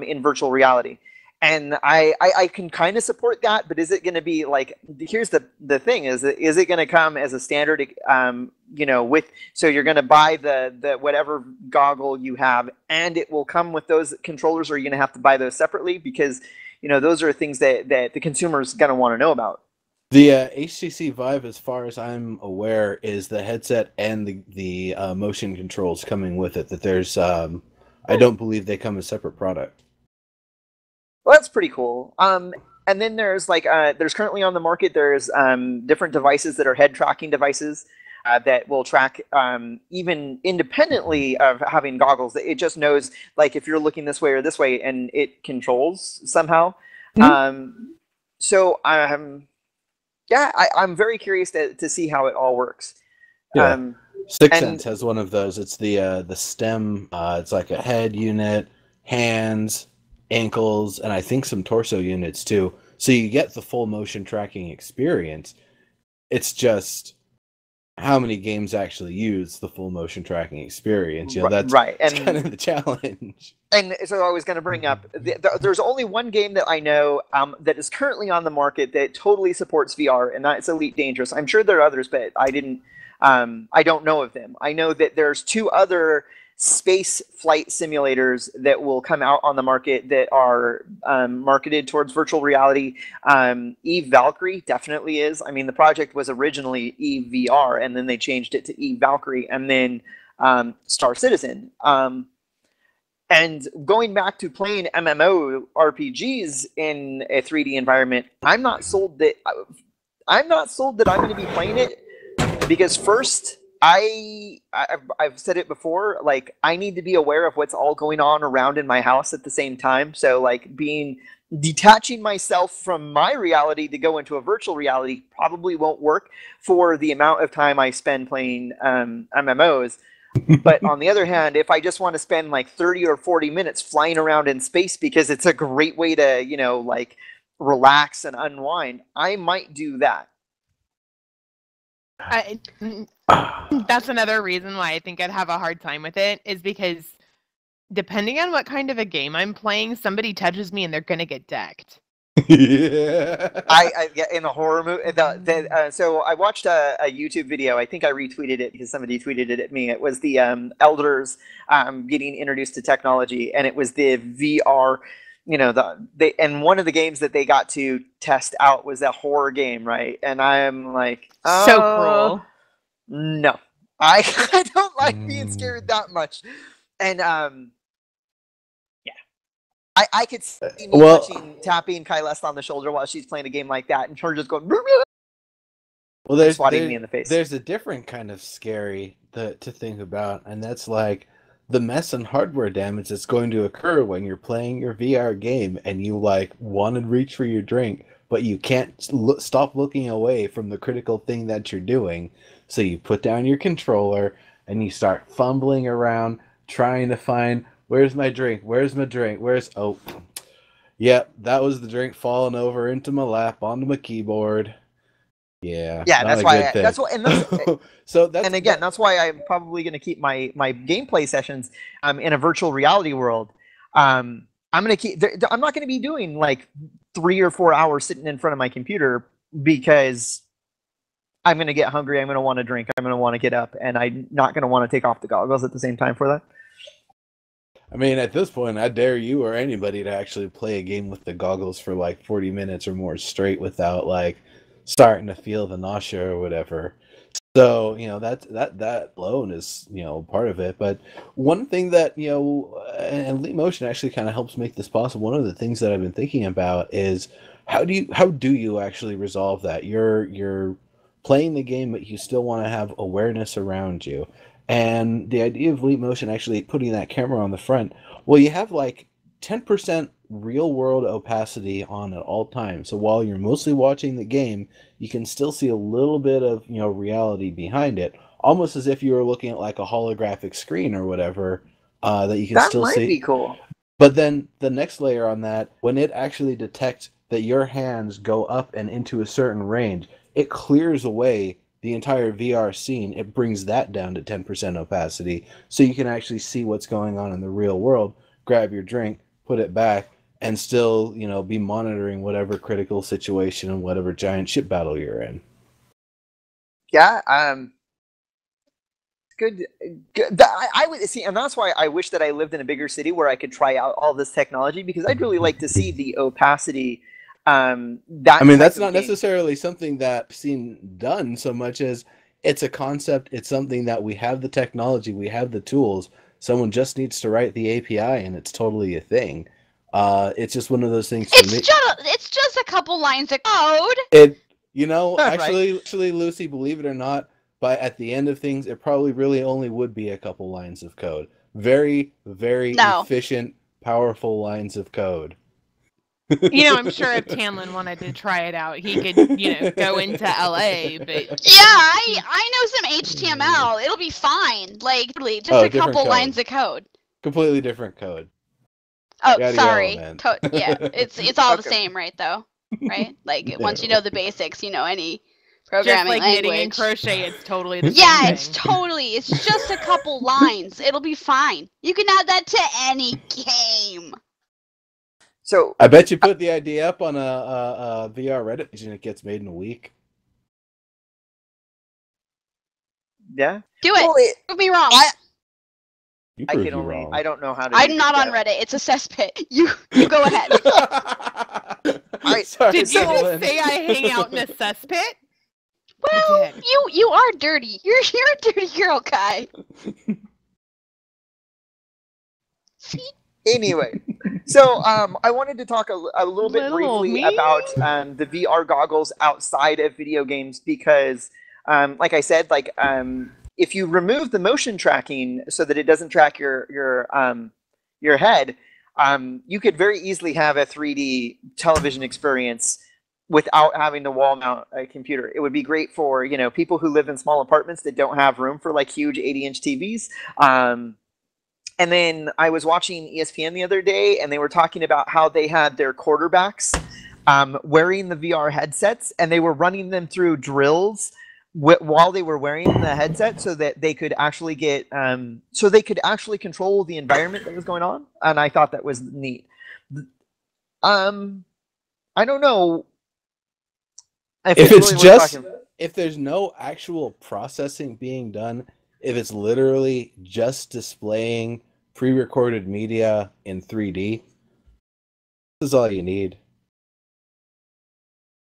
in virtual reality. And I can kind of support that, but is it going to be like? Here's the thing: is it going to come as a standard? So you're going to buy the whatever goggle you have, and it will come with those controllers, or you're going to have to buy those separately because those are things that the consumer's going to want to know about. The HTC Vive, as far as I'm aware, is the headset and the motion controls coming with it. That there's, I don't believe they come as separate product. Well, that's pretty cool. And then there's there's currently on the market, there's different devices that are head tracking devices that will track even independently of having goggles. It just knows like if you're looking this way or this way, and it controls somehow. Mm-hmm. I'm very curious to see how it all works. Yeah. Sixth Sense has one of those. It's the stem. It's like a head unit, hands, ankles, and I think some torso units too. So you get the full motion tracking experience. It's just how many games actually use the full motion tracking experience. That's right. And kind of the challenge. And so I was going to bring up, there's only one game that I know that is currently on the market that totally supports VR, and that's Elite Dangerous. I'm sure there are others, but I don't know of them. I know that there's 2 other space flight simulators that will come out on the market that are marketed towards virtual reality. Eve Valkyrie definitely is. I mean, the project was originally Eve VR, and then they changed it to Eve Valkyrie, and then Star Citizen. And going back to playing MMO RPGs in a 3D environment, I'm not sold that I'm going to be playing it because first, I've said it before, like I need to be aware of what's all going on around in my house at the same time. So like detaching myself from my reality to go into a virtual reality probably won't work for the amount of time I spend playing MMOs. But on the other hand, if I just want to spend like 30 or 40 minutes flying around in space because it's a great way to, like relax and unwind, I might do that. That's another reason why I think I'd have a hard time with it, is because depending on what kind of a game I'm playing, somebody touches me and they're going to get decked. Yeah. I in a horror movie. So I watched a YouTube video. I think I retweeted it because somebody tweeted it at me. It was the elders getting introduced to technology, and it was the VR. And one of the games that they got to test out was a horror game, right? And I'm like, so cruel. No, I don't like being scared that much, and I could see me tapping Caeleste on the shoulder while she's playing a game like that, and her just going. Well, there's swatting me in the face. There's a different kind of scary to think about, and that's like the mess and hardware damage that's going to occur when you're playing your VR game and you like want to reach for your drink, but you can't stop looking away from the critical thing that you're doing. So you put down your controller and you start fumbling around trying to find, where's my drink? Where's my drink? Yep, that was the drink falling over into my lap onto my keyboard. Yeah, that's why. That's why I'm probably going to keep my gameplay sessions in a virtual reality world. I'm not going to be doing like 3 or 4 hours sitting in front of my computer because I'm going to get hungry. I'm going to want to drink. I'm going to want to get up, and I'm not going to want to take off the goggles at the same time for that. I mean, at this point, I dare you or anybody to actually play a game with the goggles for like 40 minutes or more straight without like starting to feel the nausea or whatever. So, that alone is, part of it. But one thing that, and Leap Motion actually kind of helps make this possible. One of the things that I've been thinking about is how do you actually resolve that? You're playing the game, but you still want to have awareness around you. And the idea of Leap Motion actually putting that camera on the front, well, you have like 10% real world opacity on at all times. So while you're mostly watching the game, you can still see a little bit of, reality behind it, almost as if you were looking at like a holographic screen or whatever, that you can That still might see. be cool. But then the next layer on that, when it actually detects that your hands go up and into a certain range, it clears away the entire VR scene. It brings that down to 10% opacity, so you can actually see what's going on in the real world, grab your drink, put it back, and still, be monitoring whatever critical situation and whatever giant ship battle you're in. Yeah, good. I would see, and that's why I wish that I lived in a bigger city where I could try out all this technology, because I'd really like to see the opacity. That's not necessarily something that I've seen done so much as it's a concept. It's something that we have the technology, we have the tools. Someone just needs to write the API, and it's totally a thing. It's just one of those things. It's just a couple lines of code. Actually, Lucy, believe it or not, but at the end of things, it probably really only would be a couple lines of code. Very, very efficient, powerful lines of code. I'm sure if Tannlin wanted to try it out, he could, go into LA. But yeah, I know some HTML. It'll be fine. Like, just a couple lines of code. Completely different code. Oh, sorry. Yeah, it's all the same, right? Though, right? Like once you know the basics, any programming just like language. Knitting and crochet, it's totally the same Yeah, thing. it's just a couple lines. It'll be fine. You can add that to any game. So I bet you put the idea up on a VR Reddit page and it gets made in a week. Yeah. Do it. Prove me wrong. I don't know how to. I'm not on Reddit. It's a cesspit. You go ahead. Sorry, Did you just say I hang out in a cesspit? Well, you are dirty. You're a dirty girl, Kai. See? Anyway, so I wanted to talk a little bit briefly about the VR goggles outside of video games, because, like I said, if you remove the motion tracking so that it doesn't track your head, you could very easily have a 3D television experience without having to wall mount a computer. It would be great for people who live in small apartments that don't have room for huge 80-inch TVs. And then I was watching ESPN the other day, and they were talking about how they had their quarterbacks wearing the VR headsets, and they were running them through drills while they were wearing the headset, so that they could actually control the environment that was going on. And I thought that was neat. I don't know if there's no actual processing being done, if it's literally just displaying pre-recorded media in 3D, this is all you need.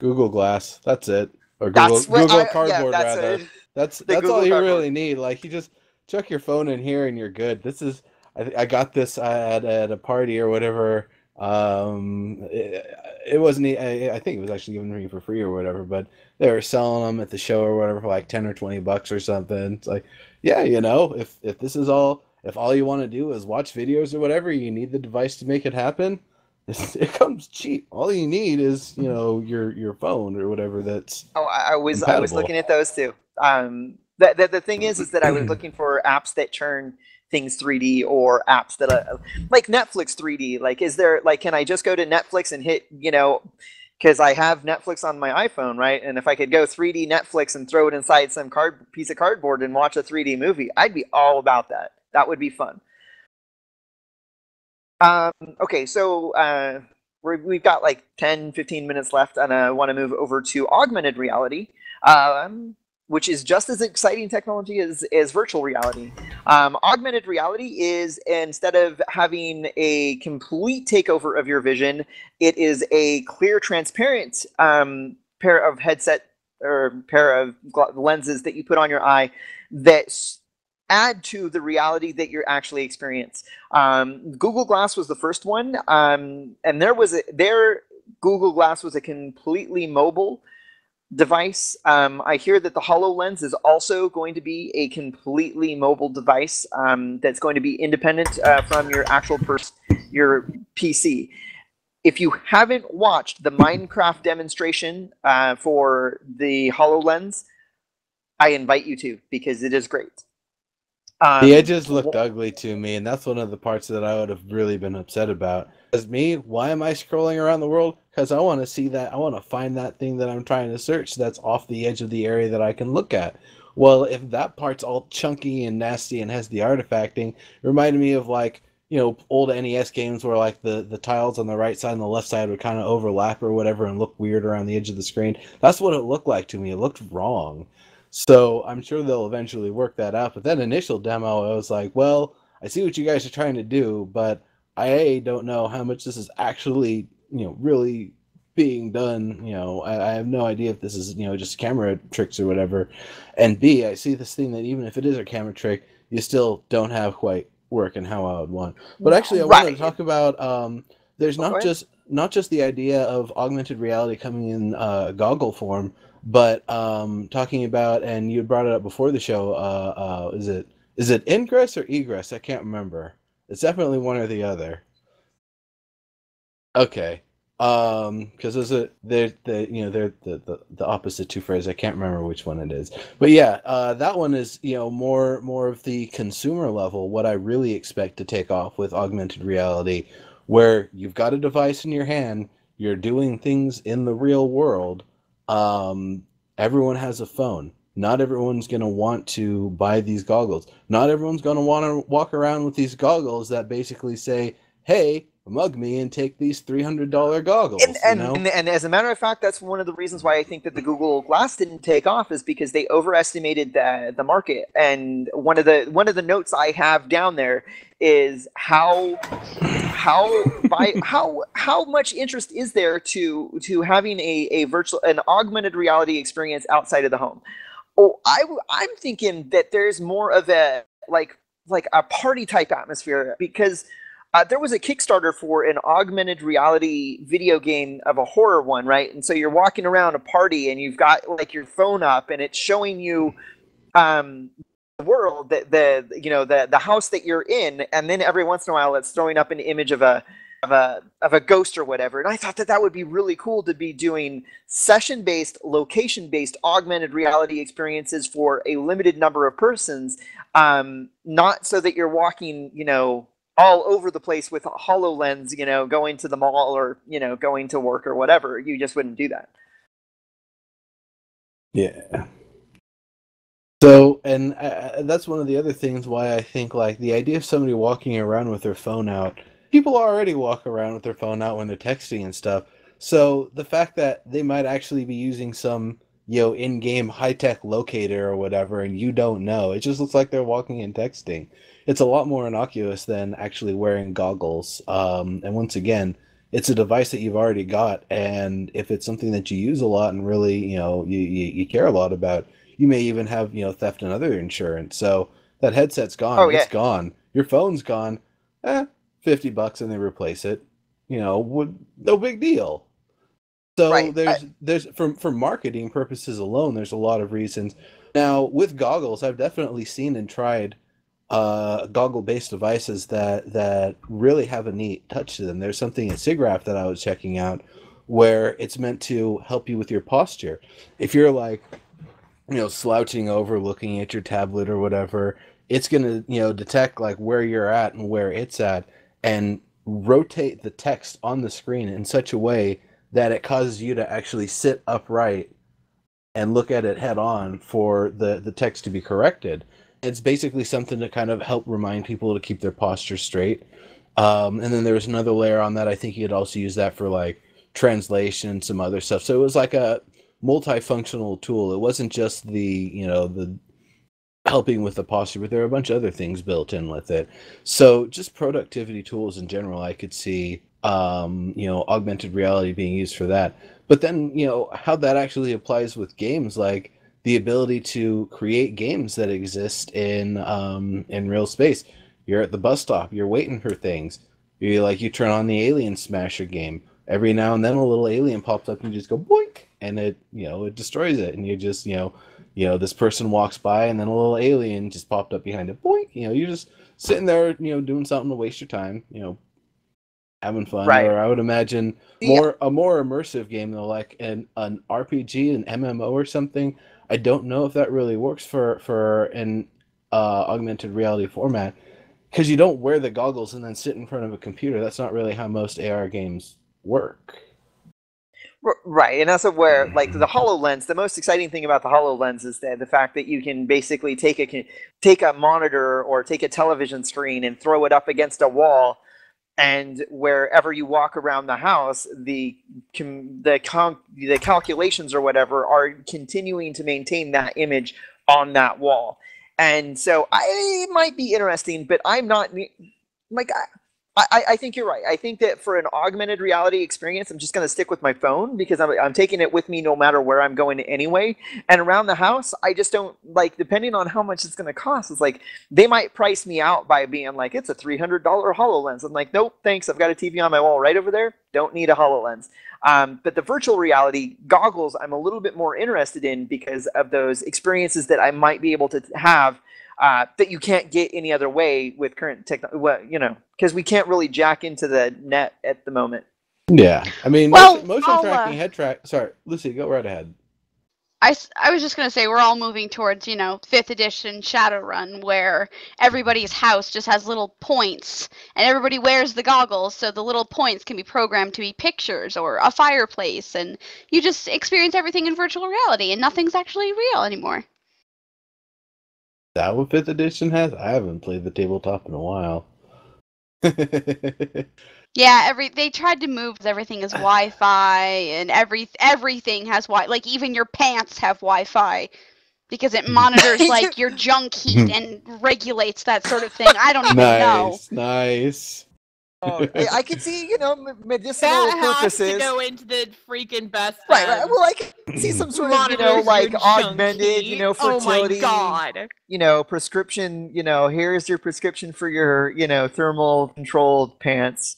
Google Glass, that's it. Or Google Cardboard, rather. That's all you really need. You just chuck your phone in here and you're good. This is, I got this at a party or whatever. It wasn't, I think it was actually given to me for free or whatever, but they were selling them at the show or whatever for $10 or $20 or something. It's yeah, if this is all, if all you want to do is watch videos or whatever, you need the device to make it happen. It comes cheap. All you need is, your phone or whatever. That's I was looking at those too. The thing is that I was looking for apps that turn things 3D, or apps that like Netflix 3D. Is there can I just go to Netflix and hit because I have Netflix on my iPhone, right? And if I could go 3D Netflix and throw it inside some piece of cardboard and watch a 3D movie, I'd be all about that. That would be fun. Okay, so we've got 10-15 minutes left, and I want to move over to augmented reality, which is just as exciting technology as virtual reality. Augmented reality is, instead of having a complete takeover of your vision, it is a clear, transparent pair of headset or pair of lenses that you put on your eye that add to the reality that you're actually experiencing. Google Glass was the first one, and their Google Glass was a completely mobile device. I hear that the HoloLens is also going to be a completely mobile device that's going to be independent from your actual your PC. If you haven't watched the Minecraft demonstration for the HoloLens, I invite you to, because it is great. The edges looked ugly to me, and that's one of the parts that I would have really been upset about. As me, why am I scrolling around the world? Because I want to see that, I want to find that thing that I'm trying to search that's off the edge of the area that I can look at. Well, if that part's all chunky and nasty and has the artifacting, it reminded me of, like, you know, old NES games where, like, the tiles on the right side and the left side would kind of overlap or whatever and look weird around the edge of the screen. That's what it looked like to me. It looked wrong. So I'm sure they'll eventually work that out. But that initial demo, I was like, well, I see what you guys are trying to do, but I don't know how much this is actually, you know, really being done. You know, I have no idea if this is, you know, just camera tricks or whatever. And B, I see this thing that even if it is a camera trick, you still don't have quite working how I would want. But actually, I wanted to talk about there's not just the idea of augmented reality coming in goggle form, but talking about, and you brought it up before the show, is it ingress or egress? I can't remember. It's definitely one or the other. Okay. Because they're the opposite two phrases. I can't remember which one it is. But yeah, that one is, you know, more of the consumer level, what I really expect to take off with augmented reality, where you've got a device in your hand, you're doing things in the real world. Everyone has a phone. Not everyone's going to want to buy these goggles. Not everyone's going to want to walk around with these goggles that basically say, hey, mug me and take these $300 goggles. And as a matter of fact, that's one of the reasons why I think that the Google Glass didn't take off, is because they overestimated the market. And one of the notes I have down there is how much interest is there to having an augmented reality experience outside of the home. Oh, I'm thinking that there's more of a like a party type atmosphere, because there was a Kickstarter for an augmented reality video game of a horror one, right? And so you're walking around a party and you've got like your phone up and it's showing you the world, the house that you're in, and then every once in a while it's throwing up an image of a ghost or whatever. And I thought that would be really cool to be doing session-based, location-based augmented reality experiences for a limited number of persons, not so that you're walking, you know, all over the place with a HoloLens, you know, going to the mall or, you know, going to work or whatever. You just wouldn't do that. Yeah. So, and that's one of the other things why I think, like, the idea of somebody walking around with their phone out, people already walk around with their phone out when they're texting and stuff. So the fact that they might actually be using some, you know, in-game high-tech locator or whatever, and you don't know, it just looks like they're walking and texting. It's a lot more innocuous than actually wearing goggles. And once again, it's a device that you've already got, and if it's something that you use a lot and really, you know, you care a lot about, you may even have, you know, theft and other insurance. So that headset's gone. Oh, yeah. It's gone. Your phone's gone. $50 and they replace it. You know, no big deal. So right. there's for marketing purposes alone, there's a lot of reasons. Now with goggles, I've definitely seen and tried goggle-based devices that really have a neat touch to them. There's something at SIGGRAPH that I was checking out where it's meant to help you with your posture. If you're like, you know, slouching over, looking at your tablet or whatever, it's gonna, you know, detect like where you're at and where it's at, and rotate the text on the screen in such a way that it causes you to actually sit upright and look at it head on for the text to be corrected. It's basically something to kind of help remind people to keep their posture straight. And then there's another layer on that. I think you could also use that for like translation and some other stuff. So it was like a multifunctional tool. It wasn't just the, you know, the helping with the posture, but there are a bunch of other things built in with it. So just productivity tools in general, I could see, you know, augmented reality being used for that. But then, you know, how that actually applies with games, like the ability to create games that exist in real space. You're at the bus stop, you're waiting for things. You turn on the Alien Smasher game. Every now and then a little alien pops up and you just go boink, and it it destroys it, and you just this person walks by and then a little alien just popped up behind it. Boink, you're just sitting there doing something to waste your time, having fun. Right. Or I would imagine a more immersive game though, like an RPG, an MMO or something. I don't know if that really works for an augmented reality format, because you don't wear the goggles and then sit in front of a computer. That's not really how most AR games work. Right, and that's where, like, the HoloLens, the most exciting thing about the HoloLens is that the fact that you can basically take a monitor or take a television screen and throw it up against a wall, and wherever you walk around the house, the calculations or whatever are continuing to maintain that image on that wall. And so it might be interesting, but I'm not, like, I think you're right. I think that for an augmented reality experience, I'm just going to stick with my phone, because I'm taking it with me no matter where I'm going anyway. And around the house, I just don't, like, depending on how much it's going to cost, it's like they might price me out by being like, it's a $300 HoloLens. I'm like, nope, thanks. I've got a TV on my wall right over there. Don't need a HoloLens. But the virtual reality goggles, I'm a little bit more interested in because of those experiences that I might be able to have that you can't get any other way with current technology. Well, because we can't really jack into the net at the moment. Yeah, I mean, Well, motion tracking, head track. Sorry, Lucy, go right ahead. I was just going to say, we're all moving towards, 5th edition Shadowrun, where everybody's house just has little points, and everybody wears the goggles, so the little points can be programmed to be pictures or a fireplace, and you just experience everything in virtual reality, and nothing's actually real anymore. Is that what 5th edition has? I haven't played the tabletop in a while. Yeah, they tried to move everything as Wi-Fi, and everything has Wi. Like, even your pants have Wi-Fi, because it monitors like your junk heat and regulates that sort of thing. I don't even know. Nice. Oh, I could see, medicinal That has purposes. to go into the freaking best. Right. Well, I can see some sort of, like augmented, fertility. Oh my god. Prescription. Here's your prescription for your, thermal controlled pants.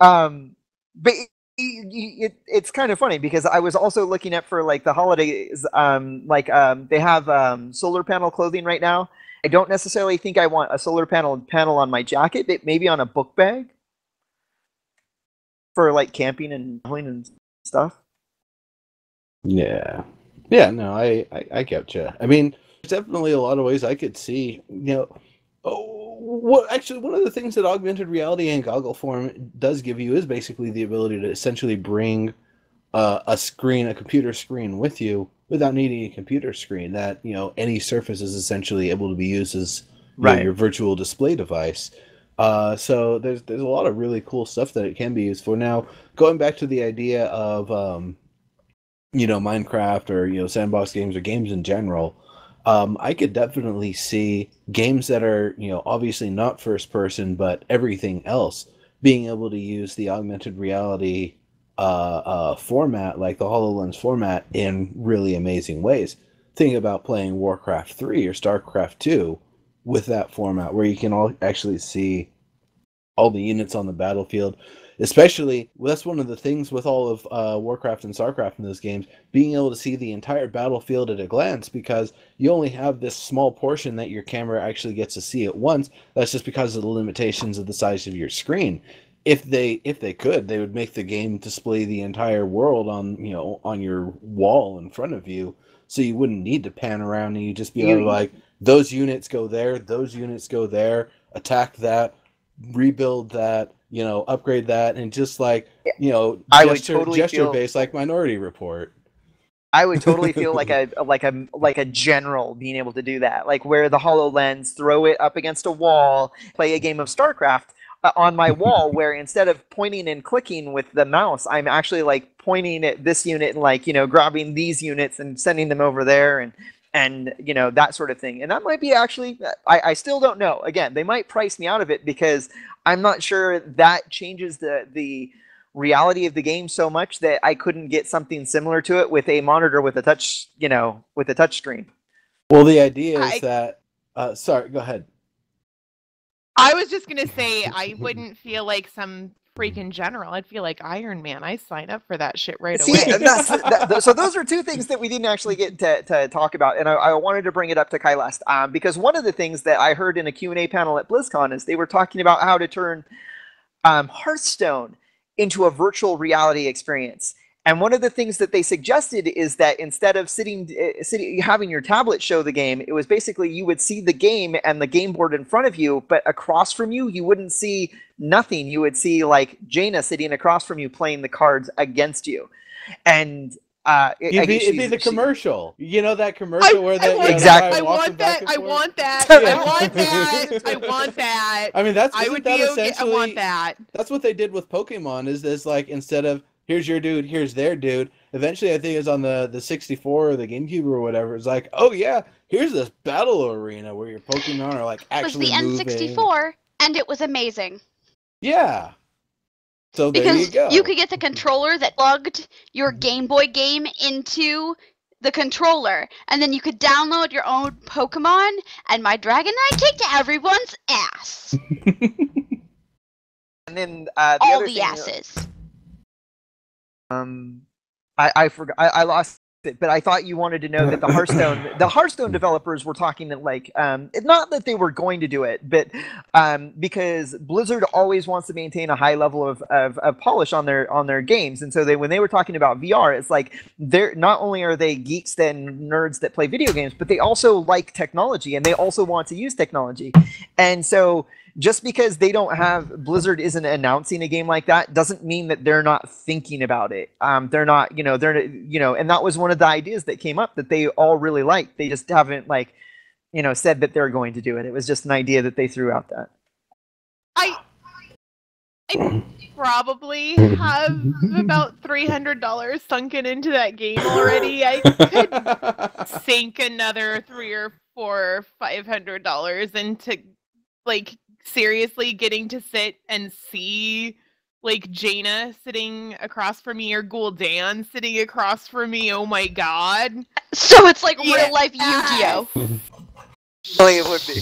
But it's kind of funny, because I was also looking at, for like the holidays, they have solar panel clothing right now. I don't necessarily think I want a solar panel on my jacket, but maybe on a book bag for like camping and traveling and stuff. Yeah. No, I get you. I mean, there's definitely a lot of ways I could see. Actually, one of the things that augmented reality in goggle form does give you is basically the ability to essentially bring a computer screen with you without needing a computer screen. That any surface is essentially able to be used as your virtual display device. So there's a lot of really cool stuff that it can be used for. Now, going back to the idea of Minecraft or sandbox games or games in general. I could definitely see games that are, obviously not first person, but everything else being able to use the augmented reality format, like the HoloLens format, in really amazing ways. Think about playing Warcraft 3 or StarCraft 2 with that format, where you can actually see all the units on the battlefield. Especially, that's one of the things with all of Warcraft and StarCraft in those games, being able to see the entire battlefield at a glance, because you only have this small portion that your camera actually gets to see at once. That's just because of the limitations of the size of your screen. If they could, they would make the game display the entire world on your wall in front of you, so you wouldn't need to pan around, and you just be able to, like, those units go there, those units go there, attack that, rebuild that, upgrade that, and just like, gesture based, like Minority Report. I would totally feel like a general being able to do that, like wear the HoloLens, throw it up against a wall, play a game of StarCraft on my wall, where instead of pointing and clicking with the mouse, I'm actually like pointing at this unit and like grabbing these units and sending them over there, and that sort of thing. And that might be actually, I still don't know. Again, they might price me out of it, because I'm not sure that changes the reality of the game so much that I couldn't get something similar to it with a monitor with a touch, with a touch screen. Well, the idea is that, sorry, go ahead. I was just going to say, I wouldn't feel like some freaking general. I'd feel like Iron Man. I sign up for that shit right See, away. and so those are two things that we didn't actually get to talk about, and I wanted to bring it up to Caeleste, because one of the things that I heard in a Q&A panel at BlizzCon is they were talking about how to turn Hearthstone into a virtual reality experience. And one of the things that they suggested is that instead of having your tablet show the game, it was basically you would see the game and the game board in front of you, but across from you, you wouldn't see nothing. You would see like Jaina sitting across from you playing the cards against you. And it'd be the commercial. You know that commercial where they exactly. I want that. I want that. I want that. I mean, that's I would that be okay. essentially. I want that. That's what they did with Pokemon. Is this like instead of here's your dude, here's their dude. Eventually, I think it's on the 64 or the GameCube or whatever. It's like, oh yeah, here's this battle arena where your Pokemon are like actually moving. It was the N64, and it was amazing. Yeah. So there because you go. You could get the controller that plugged your Game Boy game into the controller, and then you could download your own Pokemon, and my Dragonite kicked everyone's ass. And then all the asses. I forgot. I lost it, but I thought you wanted to know that the Hearthstone developers were talking that like not that they were going to do it, but because Blizzard always wants to maintain a high level of polish on their games, and so when they were talking about VR, it's like they're not only are they geeks and nerds that play video games, but they also like technology and they also want to use technology, and so. Just because Blizzard isn't announcing a game like that doesn't mean that they're not thinking about it. They're not, and that was one of the ideas that came up that they all really liked. They just haven't said that they're going to do it. It was just an idea that they threw out that. I probably have about $300 sunken into that game already. I could sink another $300 or $500 into seriously getting to sit and see Jaina sitting across from me or Gul'dan sitting across from me. Oh my god. So it's like real life Yu-Gi-Oh! It would be.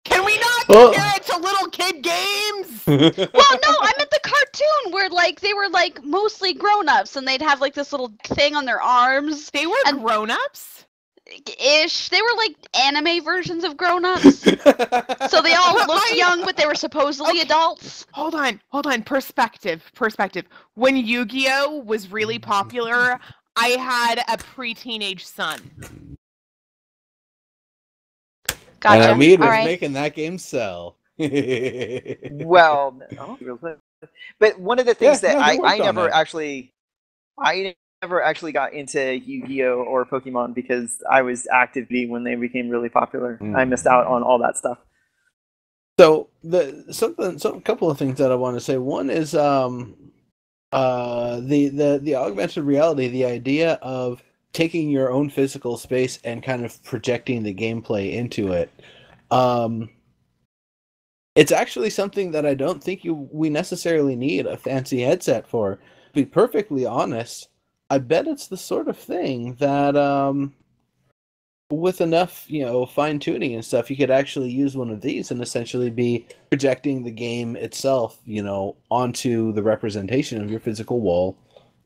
Can we not compare it to little kid games? Well, no, I meant the cartoon where they were mostly grown-ups and they'd have this little thing on their arms. They were grown-ups? Ish. They were anime versions of grown-ups. So they all looked young, but they were supposedly adults. Hold on. Perspective. When Yu-Gi-Oh! Was really popular, I had a pre-teenage son. Gotcha. And Amid was making that game sell. Well, no, but one of the things I never actually got into Yu-Gi-Oh! Or Pokemon because I was active when they became really popular. I missed out on all that stuff. So a couple of things that I want to say. One is the augmented reality, the idea of taking your own physical space and kind of projecting the gameplay into it. It's actually something that I don't think we necessarily need a fancy headset for. To be perfectly honest, I bet it's the sort of thing that, with enough, fine tuning and stuff, you could actually use one of these and essentially be projecting the game itself, onto the representation of your physical wall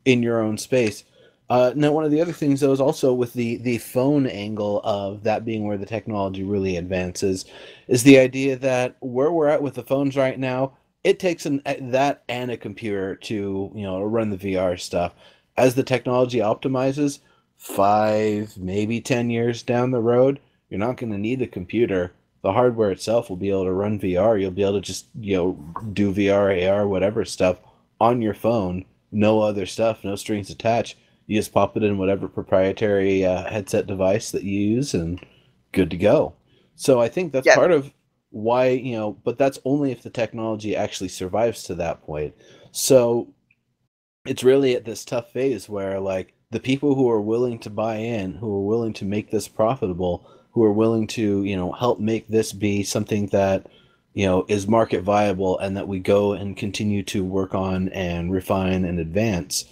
in your own space. Now, one of the other things, though, is also with the phone angle of that being where the technology really advances, is the idea that where we're at with the phones right now, it takes that and a computer to, run the VR stuff. As the technology optimizes, 5, maybe 10 years down the road, you're not going to need a computer. The hardware itself will be able to run VR. You'll be able to just, do VR, AR, whatever stuff on your phone. No other stuff, no strings attached. You just pop it in whatever proprietary headset device that you use and good to go. So I think that's part of why, but that's only if the technology actually survives to that point. So it's really at this tough phase where the people who are willing to buy in, who are willing to make this profitable, who are willing to, help make this be something that, is market viable and that we go and continue to work on and refine and advance.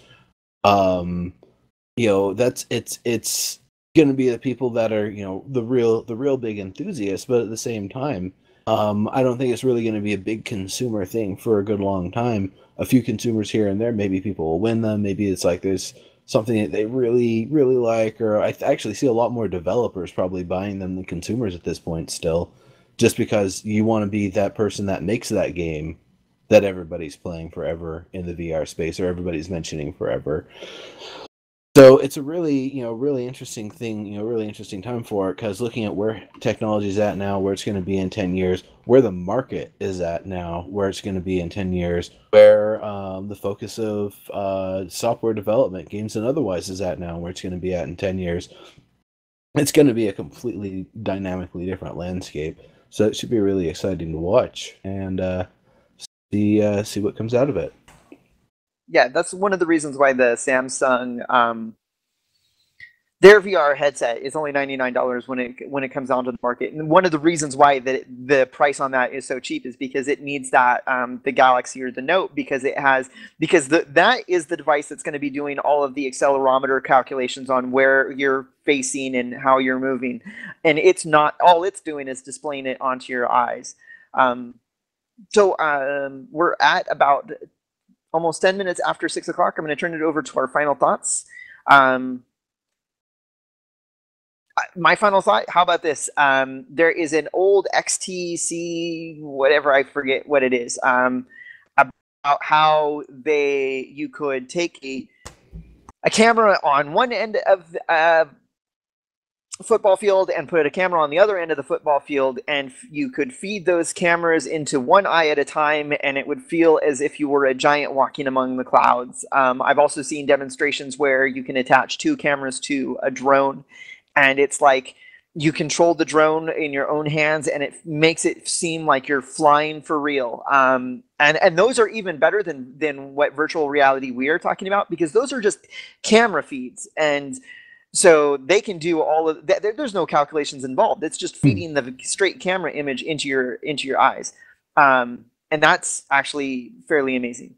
It's going to be the people that are, the real big enthusiasts, but at the same time, I don't think it's really going to be a big consumer thing for a good long time. A few consumers here and there, maybe people will win them. Maybe it's like there's something that they really, really like, or I actually see a lot more developers probably buying them than consumers at this point still, just because you want to be that person that makes that game that everybody's playing forever in the VR space, or everybody's mentioning forever. So it's a really, really interesting thing, really interesting time for it, because looking at where technology is at now, where it's going to be in 10 years, where the market is at now, where it's going to be in 10 years, where the focus of software development, games and otherwise, is at now, where it's going to be at in 10 years, it's going to be a completely dynamically different landscape. So it should be really exciting to watch and see what comes out of it. Yeah, that's one of the reasons why the Samsung their VR headset is only $99 when it comes onto the market. And one of the reasons why the price on that is so cheap is because it needs that the Galaxy or the Note, because that is the device that's going to be doing all of the accelerometer calculations on where you're facing and how you're moving. And it's not, all it's doing is displaying it onto your eyes. So we're at about almost 10 minutes after 6 o'clock. I'm going to turn it over to our final thoughts. My final thought, how about this? There is an old XTC, whatever, I forget what it is, about how you could take a camera on one end of the football field and put a camera on the other end of the football field, and you could feed those cameras into one eye at a time, and it would feel as if you were a giant walking among the clouds. I've also seen demonstrations where you can attach 2 cameras to a drone, and it's like you control the drone in your own hands, and it makes it seem like you're flying for real. And those are even better than what virtual reality we are talking about, because those are just camera feeds. And so they can do all of that. There's no calculations involved. It's just feeding the straight camera image into your eyes. And that's actually fairly amazing.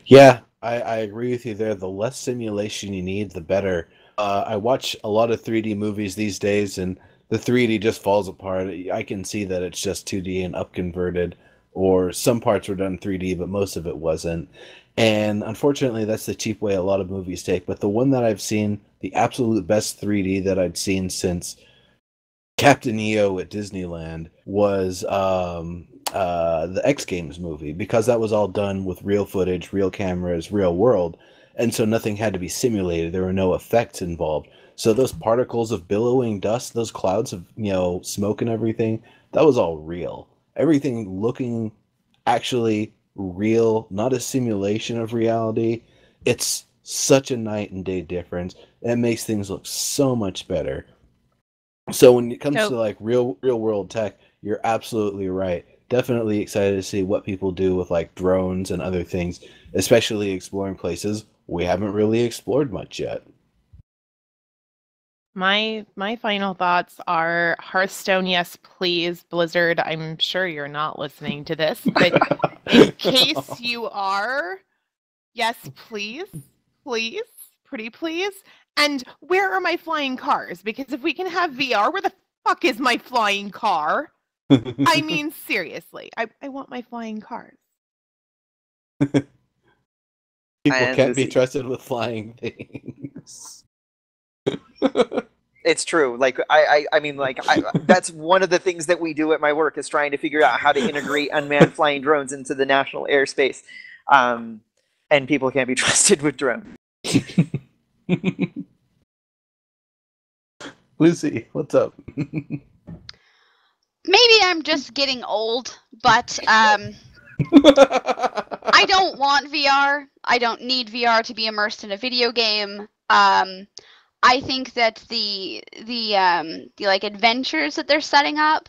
Yeah, I agree with you there. The less simulation you need, the better. I watch a lot of 3D movies these days, and the 3D just falls apart. I can see that it's just 2D and upconverted, or some parts were done 3D, but most of it wasn't. And unfortunately, that's the cheap way a lot of movies take. But the one that I've seen, the absolute best 3D that I'd seen since Captain EO at Disneyland, was the X Games movie, because that was all done with real footage, real cameras, real world. And so nothing had to be simulated. There were no effects involved. So those particles of billowing dust, those clouds of, smoke and everything, that was all real. Everything looking actually real, not a simulation of reality. It's such a night and day difference. It makes things look so much better. So when it comes to like real world tech, you're absolutely right. Definitely excited to see what people do with like drones and other things, especially exploring places we haven't really explored much yet. My final thoughts are Hearthstone, yes, please. Blizzard, I'm sure you're not listening to this, but in case you are, yes, please, pretty please. And where are my flying cars? Because if we can have VR, where the fuck is my flying car? I mean, seriously, I want my flying cars. People can't be trusted with flying things. It's true. Like I mean, like that's one of the things that we do at my work, is trying to figure out how to integrate unmanned flying drones into the national airspace. And people can't be trusted with drones. Lucy, what's up? Maybe I'm just getting old, but I don't want VR. I don't need VR to be immersed in a video game. I think that the like adventures that they're setting up,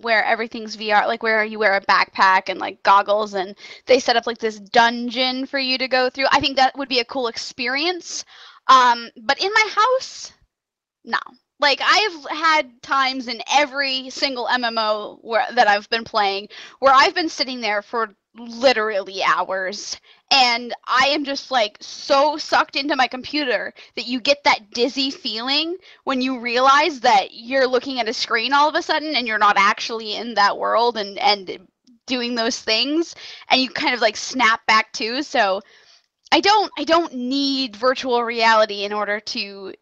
where everything's VR, like where you wear a backpack and like goggles, and they set up like this dungeon for you to go through. I think that would be a cool experience. But in my house, no. Like, I've had times in every single MMO that I've been playing where I've been sitting there for literally hours. And I am just like so sucked into my computer that you get that dizzy feeling when you realize that you're looking at a screen all of a sudden and you're not actually in that world and doing those things, and you kind of like snap back to. So I don't need virtual reality in order to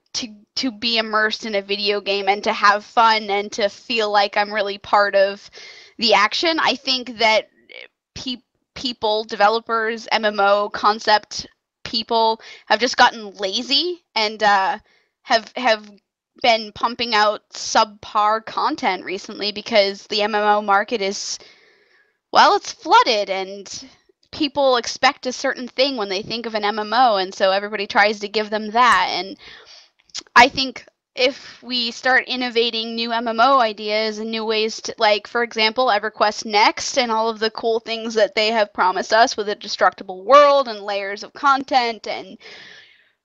be immersed in a video game and to have fun and to feel like I'm really part of the action. I think that people, developers, MMO concept people have just gotten lazy and have been pumping out subpar content recently because the MMO market is, well, it's flooded and people expect a certain thing when they think of an MMO, and so everybody tries to give them that. And I think if we start innovating new MMO ideas and new ways to, like, for example, EverQuest Next and all of the cool things that they have promised us with a destructible world and layers of content and,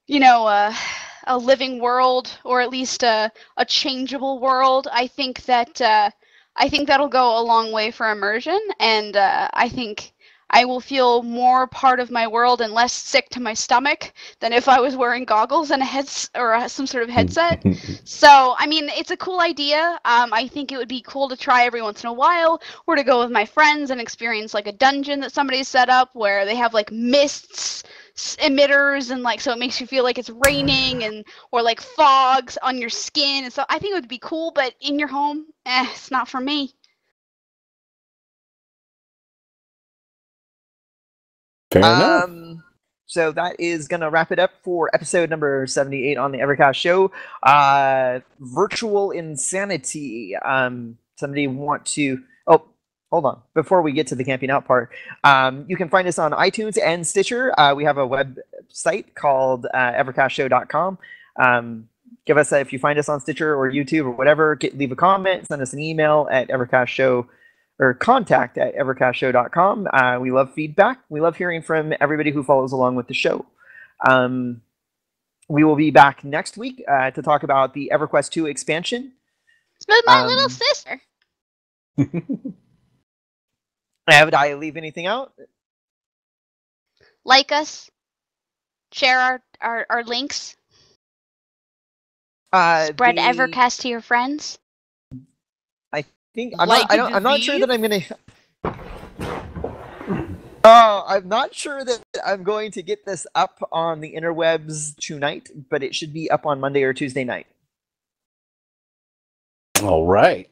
you know, a living world, or at least a changeable world, I think that'll go a long way for immersion, and I think I will feel more part of my world and less sick to my stomach than if I was wearing goggles and some sort of headset. So, I mean, it's a cool idea. I think it would be cool to try every once in a while, or to go with my friends and experience like a dungeon that somebody's set up where they have like mists emitters and like so it makes you feel like it's raining, and or like fogs on your skin, and so I think it would be cool, but in your home, it's not for me. Fair enough. So that is going to wrap it up for episode number 78 on the EverCast show. Virtual Insanity. Somebody want to... Oh, hold on. Before we get to the camping out part, you can find us on iTunes and Stitcher. We have a website called evercastshow.com. Give us if you find us on Stitcher or YouTube or whatever, leave a comment, send us an email at evercastshow or contact at evercastshow.com. We love feedback. We love hearing from everybody who follows along with the show. We will be back next week to talk about the EverQuest II expansion. With my little sister. Did I leave anything out? Like us. Share our links. Spread EverCast to your friends. I'm not sure that I'm gonna. Oh, I'm not sure that I'm going to get this up on the interwebs tonight, but it should be up on Monday or Tuesday night. All right.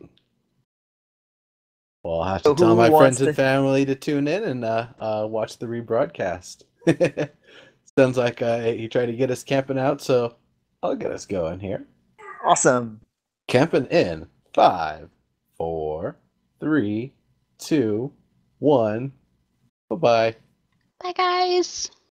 Well, I'll have to tell my friends and family to tune in and watch the rebroadcast. Sounds like he tried to get us camping out, so I'll get us going here. Awesome. Camping in 5, 4, 3, 2, 1. Bye-bye. Bye, guys.